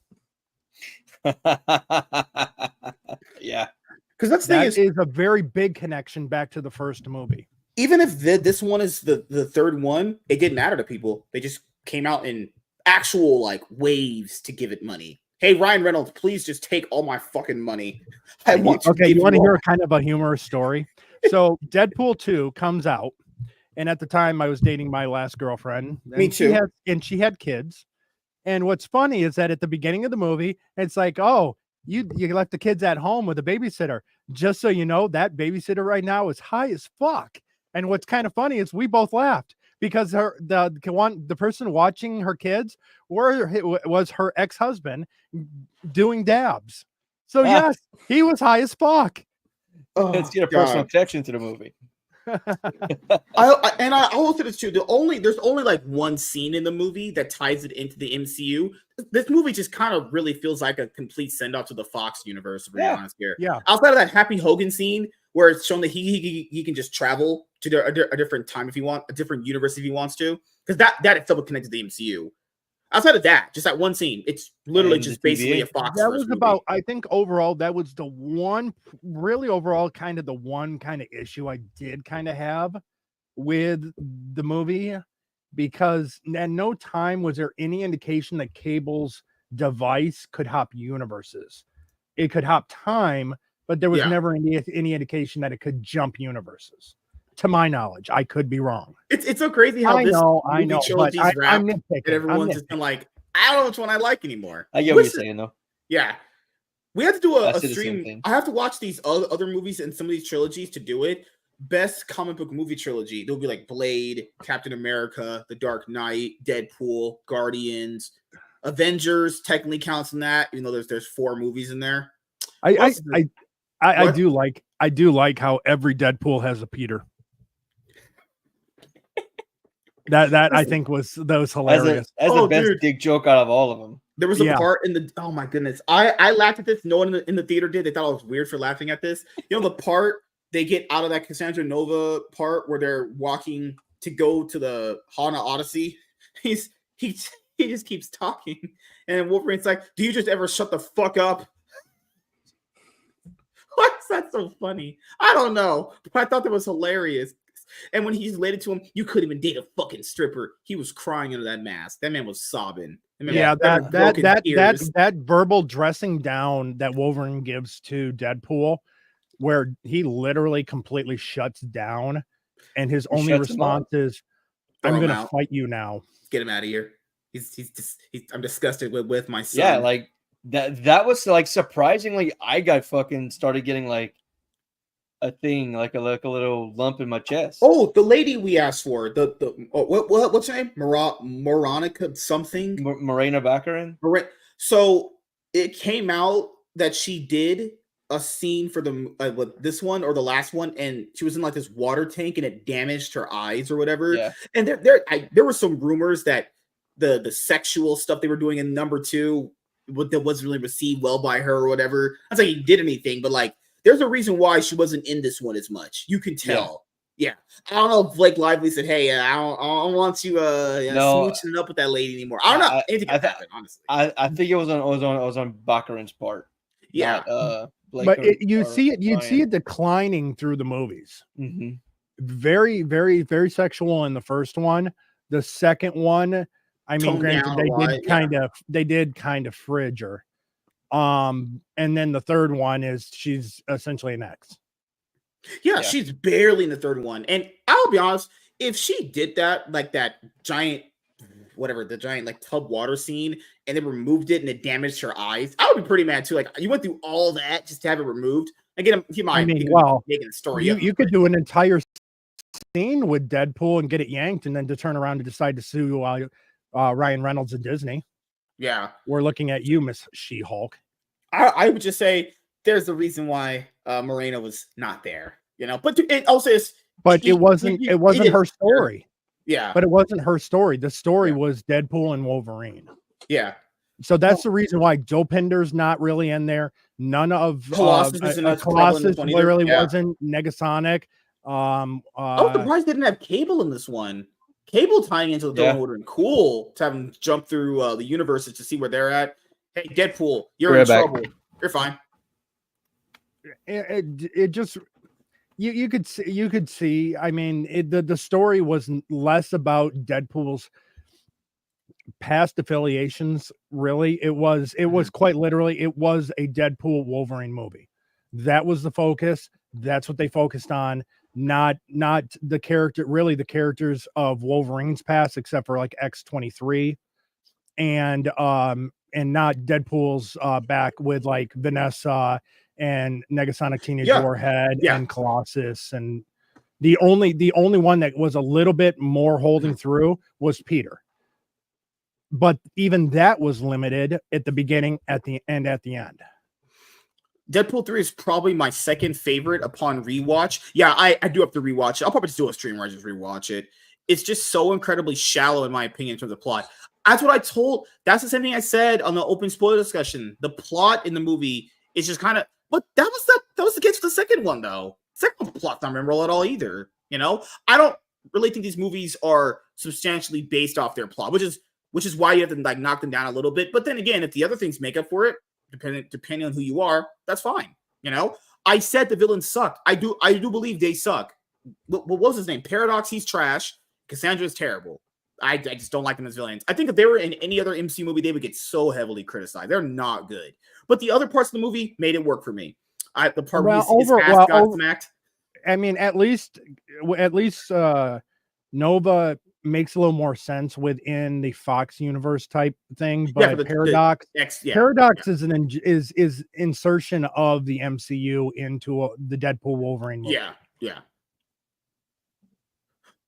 Yeah, because that's the thing is a very big connection back to the first movie. Even if this one is the third one, it didn't matter to people. They just came out in actual like waves to give it money. Hey, Ryan Reynolds, please just take all my fucking money. You want to hear kind of a humorous story? So Deadpool 2 comes out, and at the time I was dating my last girlfriend. Me too. She had kids. And what's funny is that at the beginning of the movie, it's like, oh, you left the kids at home with a babysitter. Just so you know, that babysitter right now is high as fuck. And what's kind of funny is we both laughed because the person watching her kids was her ex-husband doing dabs. So yes, he was high as fuck. Let's get a personal connection to the movie. I also this too. There's only like one scene in the movie that ties it into the MCU. This movie just kind of really feels like a complete send off to the Fox universe. To be honest here, yeah. Outside of that Happy Hogan scene where it's shown that he can just travel to a different time if he wants, a different universe if he wants to, because that itself would connect to the MCU. Outside of that, just that one scene, it's literally just basically a Fox. That was about, I think overall, that was the one kind of issue I did kind of have with the movie because at no time was there any indication that Cable's device could hop universes. It could hop time, but there was never any indication that it could jump universes. To my knowledge, I could be wrong. It's so crazy how I know, trilogy's but wrapped, I'm and nitpicking. everyone's just been like, I don't know which one I like anymore. I get what you're saying, though. Yeah. We have to do a the stream. I have to watch these other movies and some of these trilogies to do it. Best comic book movie trilogy. There'll be like Blade, Captain America, The Dark Knight, Deadpool, Guardians, Avengers technically counts in that, even though there's 4 movies in there. I do like how every Deadpool has a Peter. That I think was hilarious. As the best dick joke out of all of them. There was a part in the oh my goodness. I laughed at this. No one in the theater did. They thought I was weird for laughing at this. You know, the part they get out of that Cassandra Nova part where they're walking to go to the Hana Odyssey. He just keeps talking. And Wolverine's like, do you just ever shut the fuck up? Why is that so funny? I don't know. But I thought that was hilarious. And when he's related to him, you couldn't even date a fucking stripper. He was crying under that mask. That man was sobbing. That verbal dressing down that Wolverine gives to Deadpool, where he literally completely shuts down, and his only response is, "I'm going to fight you now. Get him out of here. I'm disgusted with my son." Yeah, like that was like surprisingly, I got fucking started getting like a thing, like a little lump in my chest. Oh, the lady we asked for, what's her name? Moronica something? Morena Baccarin. So it came out that she did a scene for this one or the last one, and she was in like this water tank, and it damaged her eyes or whatever. Yeah. And there were some rumors that the sexual stuff they were doing in number 2 that wasn't really received well by her or whatever. I'm not saying he did anything, but like, there's a reason why she wasn't in this one as much. You can tell. Yeah. I don't know if Blake Lively said, hey, I don't want you smooching it up with that lady anymore. I don't know. Anything could happen, honestly. I think it was on Baccarin's part. Yeah. But you'd see it declining through the movies. Mm-hmm. Very, very, very sexual in the first one. The second one, I mean, granted, they did kind of fridge her. And then the third one is she's essentially an ex. Yeah, she's barely in the third one. And I'll be honest, if she did that, like that giant like tub water scene, and they removed it and it damaged her eyes, I would be pretty mad too. Like, you went through all that just to have it removed. Again, making a story. You could do an entire scene with Deadpool and get it yanked, and then to turn around and decide to sue Ryan Reynolds and Disney. Yeah, we're looking at you, Miss She-Hulk. I would just say there's a reason why Morena was not there, you know. But it also is. But it wasn't her story. Yeah. But it wasn't her story. The story was Deadpool and Wolverine. Yeah. So that's the reason why Joe Pinder's not really in there. None of Colossus literally wasn't. Negasonic. I'm surprised they didn't have Cable in this one. Cable tying into the Golden Order and cool to have them jump through the universes to see where they're at. Hey, Deadpool, you're in trouble. You're fine. It just you could see. I mean, the story was less about Deadpool's past affiliations. Really, it was quite literally it was a Deadpool Wolverine movie. That was the focus. That's what they focused on. Not the characters of Wolverine's past, except for like X-23, and not Deadpool's back with like Vanessa and Negasonic Teenage Warhead and Colossus, and the only one that was a little bit more holding through was Peter. But even that was limited at the beginning, at the end. Deadpool 3 is probably my second favorite upon rewatch. Yeah, I do have to rewatch it. I'll probably just do a stream where I just rewatch it. It's just so incredibly shallow, in my opinion, in terms of plot. That's the same thing I said on the open spoiler discussion. The plot in the movie is just kind of, but that was the case with the second one, though. Second plot's not memorable at all either. You know, I don't really think these movies are substantially based off their plot, which is why you have to like knock them down a little bit. But then again, if the other things make up for it, depending on who you are, that's fine. You know, I said the villains suck. I do believe they suck. What was his name? Paradox, he's trash. Cassandra's terrible. I just don't like them as villains. I think if they were in any other MCU movie, they would get so heavily criticized. They're not good. But the other parts of the movie made it work for me. The part where his ass got smacked. I mean, at least Nova makes a little more sense within the Fox universe type thing, but Paradox is insertion of the MCU into the Deadpool Wolverine movie. Yeah.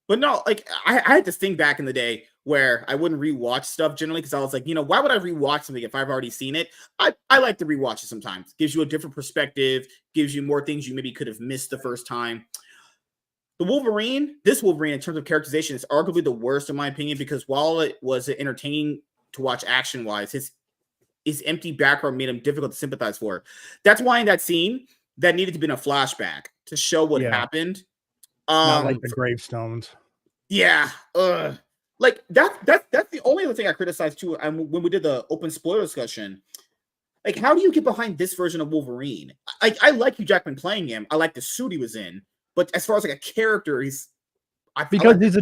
But no, like I had this thing back in the day where I wouldn't rewatch stuff generally because I was like, why would I rewatch something if I've already seen it? I like to rewatch it sometimes. Gives you a different perspective, gives you more things you maybe could have missed the first time. This Wolverine, in terms of characterization, is arguably the worst in my opinion because while it was entertaining to watch action-wise, his empty background made him difficult to sympathize for. That's why in that scene, that needed to be in a flashback to show what happened. Not like the gravestones. Yeah. Like that's the only other thing I criticized too. And when we did the open spoiler discussion, like how do you get behind this version of Wolverine? I like Hugh Jackman playing him. I like the suit he was in, but as far as like a character, he's a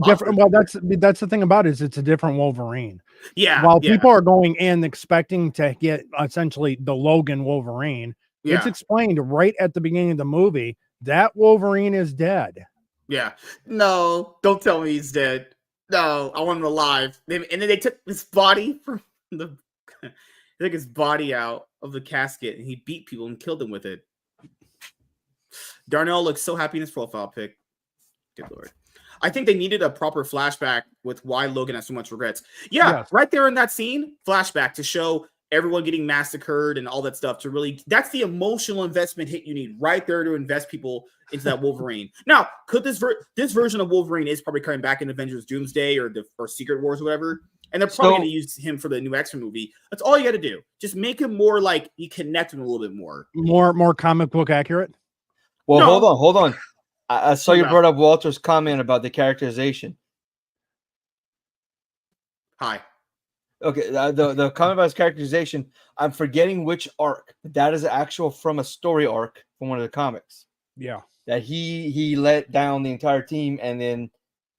different. Well, that's the thing about it is it's a different Wolverine. Yeah. While people are going in expecting to get essentially the Logan Wolverine, it's explained right at the beginning of the movie that Wolverine is dead. Yeah. No, don't tell me he's dead. No, I want him alive. And then they took his body from they took his body out of the casket and he beat people and killed them with it. Darnell looks so happy in his profile pic. Good Lord. I think they needed a proper flashback with why Logan has so much regrets. Yeah, right there in that scene, flashback to show everyone getting massacred and all that stuff to really, that's the emotional investment hit you need right there to invest people into that Wolverine. Now, could this version of Wolverine is probably coming back in Avengers Doomsday or Secret Wars or whatever, and they're probably going to use him for the new X-Men movie. That's all you got to do. Just make him more like you connect him a little bit more. More comic book accurate. Well, hold on. I saw you brought up Walter's comment about the characterization. Hi. Okay, the comment about his characterization, I'm forgetting which arc. That is actual from a story arc from one of the comics. Yeah. That he let down the entire team and then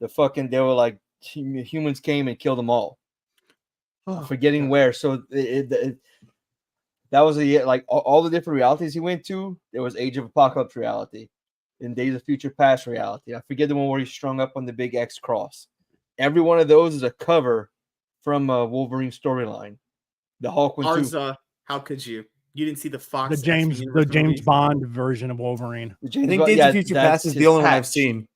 they were like humans came and killed them all. Forgetting where. So that was like all the different realities he went to. There was Age of Apocalypse reality, in Days of Future Past reality. I forget the one where he strung up on the big X cross. Every one of those is a cover from a Wolverine storyline. The Hulk one too. How could you? You didn't see the Fox, the James Bond version of Wolverine. I think Days of Future Past is the only one I've seen.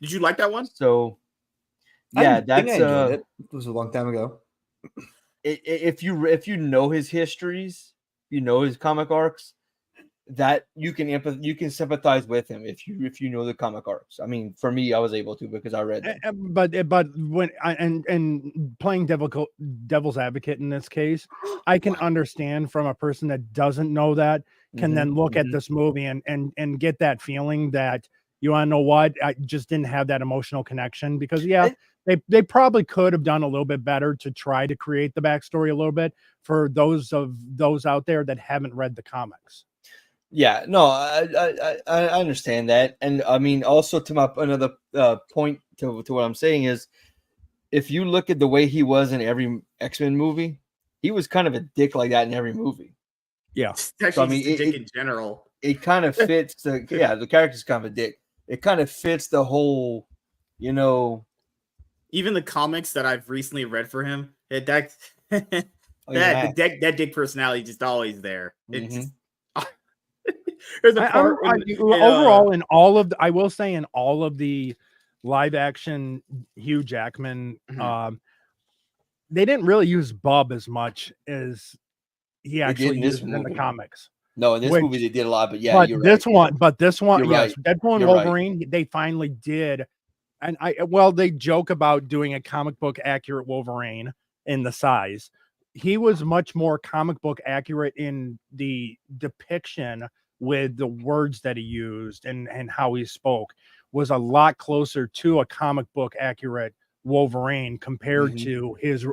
Did you like that one? So, yeah, I enjoyed it. It was a long time ago. If you know his histories, you know his comic arcs, that you can sympathize with him if you know the comic arcs. I mean, for me, I was able to because I read them. But when and playing devil's advocate in this case, I can understand from a person that doesn't know that can then look at this movie and get that feeling that you want to know what, I just didn't have that emotional connection because they probably could have done a little bit better to try to create the backstory a little bit for those out there that haven't read the comics. Yeah, no, I understand that, and I mean also to my another point to what I'm saying is, if you look at the way he was in every X-Men movie, he was kind of a dick like that in every movie. Yeah, so, I mean, a dick in general. It kind of fits the character's kind of a dick. It kind of fits the whole, even the comics that I've recently read for him, that dick personality just always there. It's just, there's a part overall in all of I will say in all of the live action Hugh Jackman, they didn't really use Bub as much as he actually used in the comics. No, in this movie they did a lot, but yeah, you're this right. one, yes, Deadpool and Wolverine, they finally did, and they joke about doing a comic book accurate Wolverine in the size. He was much more comic book accurate in the depiction with the words that he used and how he spoke was a lot closer to a comic book accurate Wolverine compared to his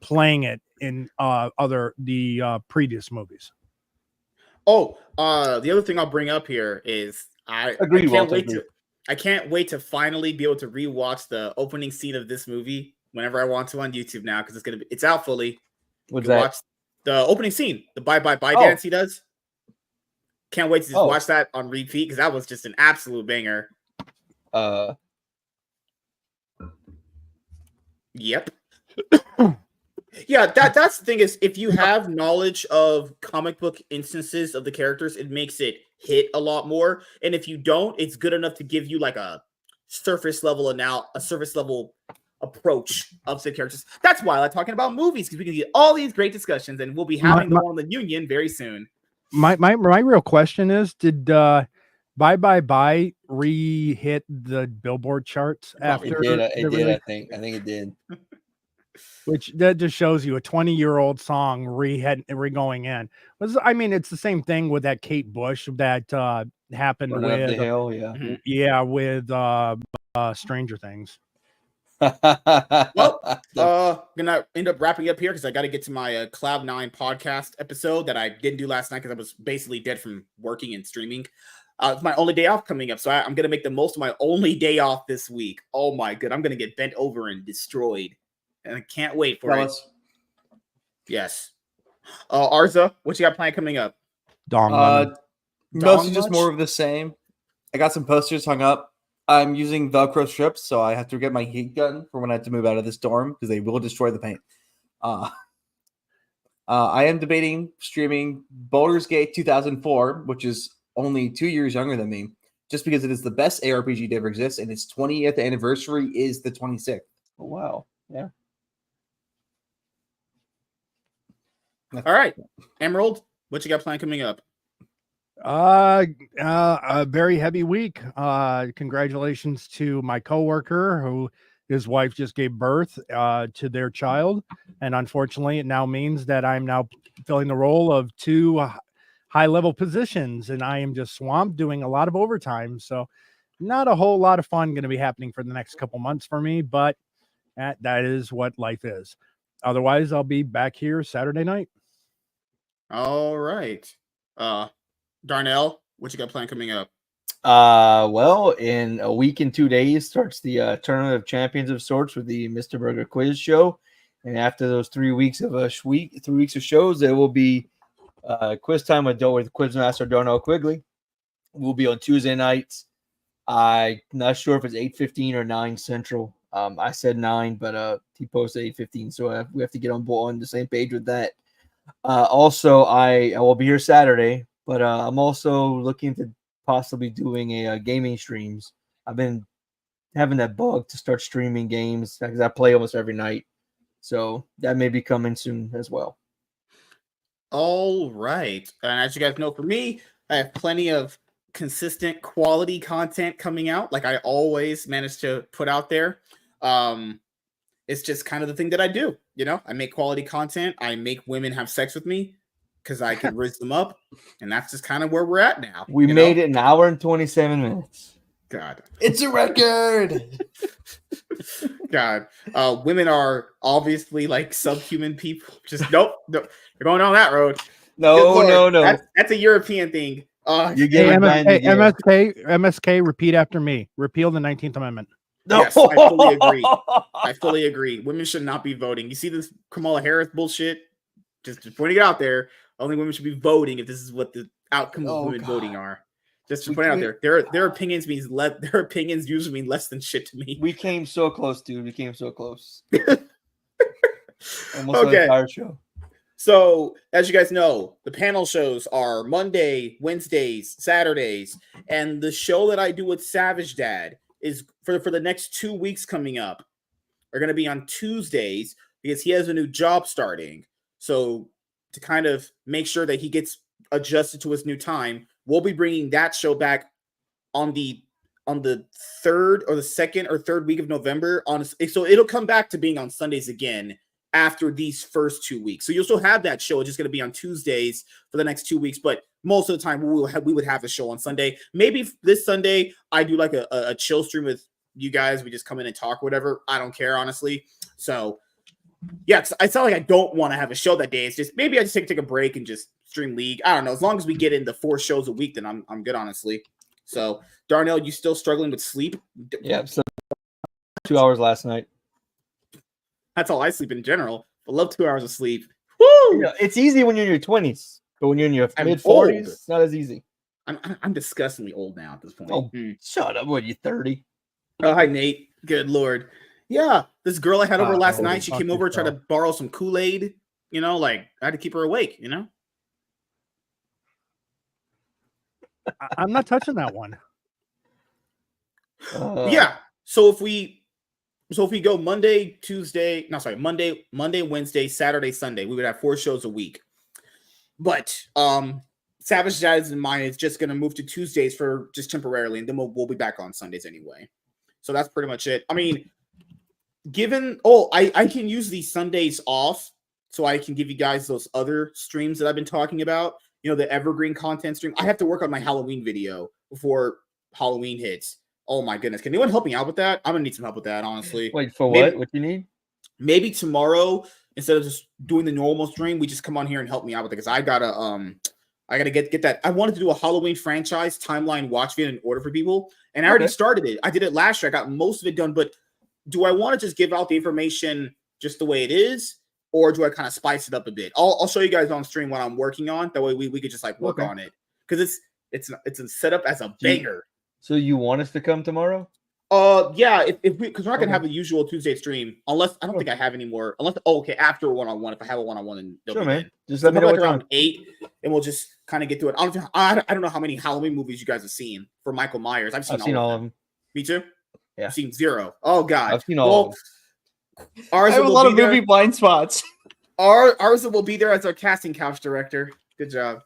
playing it in previous movies. The other thing I'll bring up here is I I can't wait to finally be able to rewatch the opening scene of this movie whenever I want to on YouTube now because it's out fully. What's that? Watch the opening scene, the bye dance he does. Can't wait to just watch that on repeat because that was just an absolute banger. Yep. Yeah, that's the thing is if you have knowledge of comic book instances of the characters, it makes it hit a lot more. And if you don't, it's good enough to give you like a surface level approach of the characters. That's why I like talking about movies because we can get all these great discussions, and we'll be having them on the Union very soon. My real question is: did Bye Bye Bye re-hit the Billboard charts after? It did. I think it did. Which that just shows you a 20-year-old song re-going in. It's the same thing with that Kate Bush that happened Run with Up the Hill, with Stranger Things. Well, gonna end up wrapping up here because I got to get to my Cloud9 podcast episode that I didn't do last night because I was basically dead from working and streaming. It's my only day off coming up, so I'm gonna make the most of my only day off this week. Oh my god, I'm gonna get bent over and destroyed, and I can't wait for it. Yes. Arza, what you got planned coming up? Mostly just more of the same. I got some posters hung up. I'm using Velcro strips, so I have to get my heat gun for when I have to move out of this dorm because they will destroy the paint. I am debating streaming Baldur's Gate 2004, which is only 2 years younger than me, just because it is the best ARPG to ever exist, and its 20th anniversary is the 26th. Oh, wow. Yeah. All right. Emerald, what you got planned coming up? A very heavy week. Congratulations to my coworker who his wife just gave birth to their child, and unfortunately it now means that I'm now filling the role of 2 high-level positions, and I am just swamped doing a lot of overtime, so not a whole lot of fun going to be happening for the next couple months for me, but that is what life is. Otherwise, I'll be back here Saturday night. All right. Darnell, what you got planned coming up? Well, in a week and 2 days starts the Tournament of Champions of sorts with the Mr. Burger Quiz Show, and after those 3 weeks of 3 weeks of shows, there will be quiz time with Quizmaster Darnell Quigley. We'll be on Tuesday nights. I'm not sure if it's 8:15 or 9 Central. I said 9, but he posted 8:15, so we have to get on the same page with that. Also, I will be here Saturday, but I'm also looking to possibly doing a gaming streams. I've been having that bug to start streaming games because I play almost every night, so that may be coming soon as well. All right, and as you guys know, for me, I have plenty of consistent quality content coming out, like I always manage to put out there. It's just kind of the thing that I do. I make quality content. I make women have sex with me because I can raise them up, and that's just kind of where we're at now. We made it 1 hour and 27 minutes. God, it's a record. God, women are obviously like subhuman people. Just nope, you're going down that road. No. That's a European thing. You get MSK. Repeat after me. Repeal the 19th Amendment. No. Yes, I fully agree. Women should not be voting. You see this Kamala Harris bullshit? Just pointing it out there. Only women should be voting if this is what the outcome of women voting are. Just to point out there. Their opinions usually mean less than shit to me. We came so close, dude. We came so close. Almost the entire show. So, as you guys know, the panel shows are Monday, Wednesdays, Saturdays, and the show that I do with Savage Dad is for the next 2 weeks coming up are going to be on Tuesdays because he has a new job starting. So to kind of make sure that he gets adjusted to his new time, we'll be bringing that show back on the 3rd or the 2nd or 3rd week of November. So it'll come back to being on Sundays again after these first 2 weeks. So you'll still have that show. It's just going to be on Tuesdays for the next 2 weeks. But most of the time we would have a show on Sunday. Maybe this Sunday I do like a chill stream with you guys. We just come in and talk or whatever. I don't care, honestly. So yeah, it's not like I don't want to have a show that day. It's just maybe I just take a break and just stream League. I don't know. As long as we get into 4 shows a week, then I'm good, honestly. So, Darnell, you still struggling with sleep? Yeah, so 2 hours last night. That's all I sleep in general. I love 2 hours of sleep. Woo! Yeah, it's easy when you're in your 20s, but when you're in your I'm mid 40s, old. it's not as easy. I'm disgustingly old now at this point. Oh, shut up. What, you 30? Oh, hi, Nate. Good Lord. Yeah, this girl I had over last holy night, she fuck came over, tried to yourself. borrow some Kool-Aid. You know, like, I had to keep her awake, you know? I'm not touching that one. Yeah. So if we go Monday, Wednesday, Saturday, Sunday, we would have 4 shows a week. But Savage Jazz in mind is just gonna move to Tuesdays for just temporarily, and then we'll be back on Sundays anyway. So that's pretty much it. I mean, I can use these Sundays off so I can give you guys those other streams that I've been talking about. You know, the evergreen content stream. I have to work on my Halloween video before Halloween hits. Oh my goodness. Can anyone help me out with that? I'm gonna need some help with that, honestly. Wait, for what? What do you need? Maybe tomorrow, instead of just doing the normal stream, we just come on here and help me out with it, because I gotta get that. I wanted to do a Halloween franchise timeline watch video in order for people, and I already started it. I did it last year. I got most of it done, but do I want to just give out the information just the way it is, or do I kind of spice it up a bit? I'll show you guys on stream what I'm working on. That way we could just like work on it, because it's set up as a banger. So you want us to come tomorrow? Yeah, if we, because we're not gonna have the usual Tuesday stream unless I don't think I have any more. Unless after a one-on-one, if I have a one-on-one, then sure, man. Just let me know like what around time. 8, and we'll just kind of get to it. I don't know how many Halloween movies you guys have seen for Michael Myers. I've seen all of them. Me too. Yeah, I've seen 0. Oh God, I've seen all of them. Ours I have a lot of movie blind spots. Ours will be there as our casting couch director. Good job.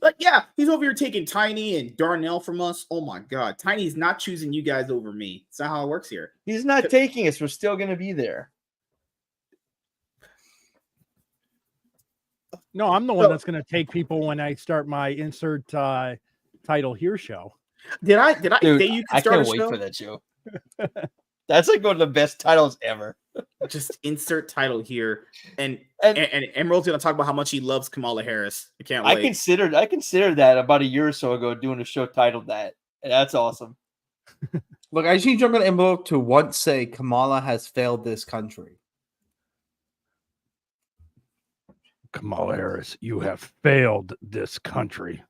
But yeah, he's over here taking Tiny and Darnell from us. Oh my God, Tiny's not choosing you guys over me. It's not how it works here. He's not taking us. We're still gonna be there. No, I'm the one that's going to take people when I start my insert title here show. Did I Dude, say you could I start can't a wait show? for that show. That's like one of the best titles ever. Just insert title here, and Emerald's gonna talk about how much he loves Kamala Harris. I can't wait. I considered that about a year or so ago, doing a show titled that. And that's awesome. Look, I just need to jump on envelope to once say Kamala has failed this country. Kamala Harris, you have failed this country.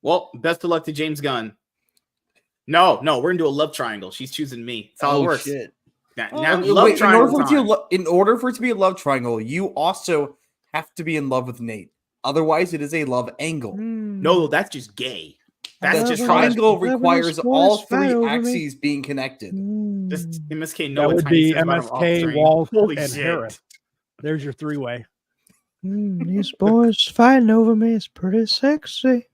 Well, best of luck to James Gunn. No, we're gonna do a love triangle. She's choosing me. That's how it works. Shit. Now love triangle. In order for it to be a love triangle, you also have to be in love with Nate. Otherwise, it is a love angle. No, that's just gay. That's just triangle requires all 3 axes being connected. Just MSK. That would be MSK, Wall, and Harris. There's your 3-way. These boys fighting over me. It's pretty sexy.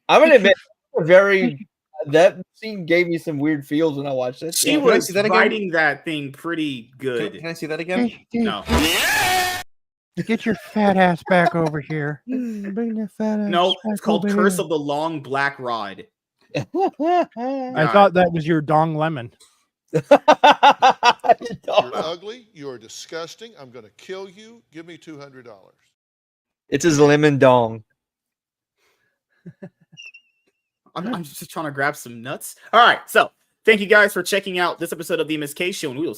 I'm gonna admit, that scene gave me some weird feels when I watched it. She was writing that thing pretty good. Can I see that again? No. Get your fat ass back over here. Bring that fat ass. No, it's called Curse here. of the Long Black Rod. I thought that was your dong lemon. You're ugly. You are disgusting. I'm going to kill you. Give me $200. It's his lemon dong. I'm just trying to grab some nuts. All right, so thank you guys for checking out this episode of the MSK Show, and we will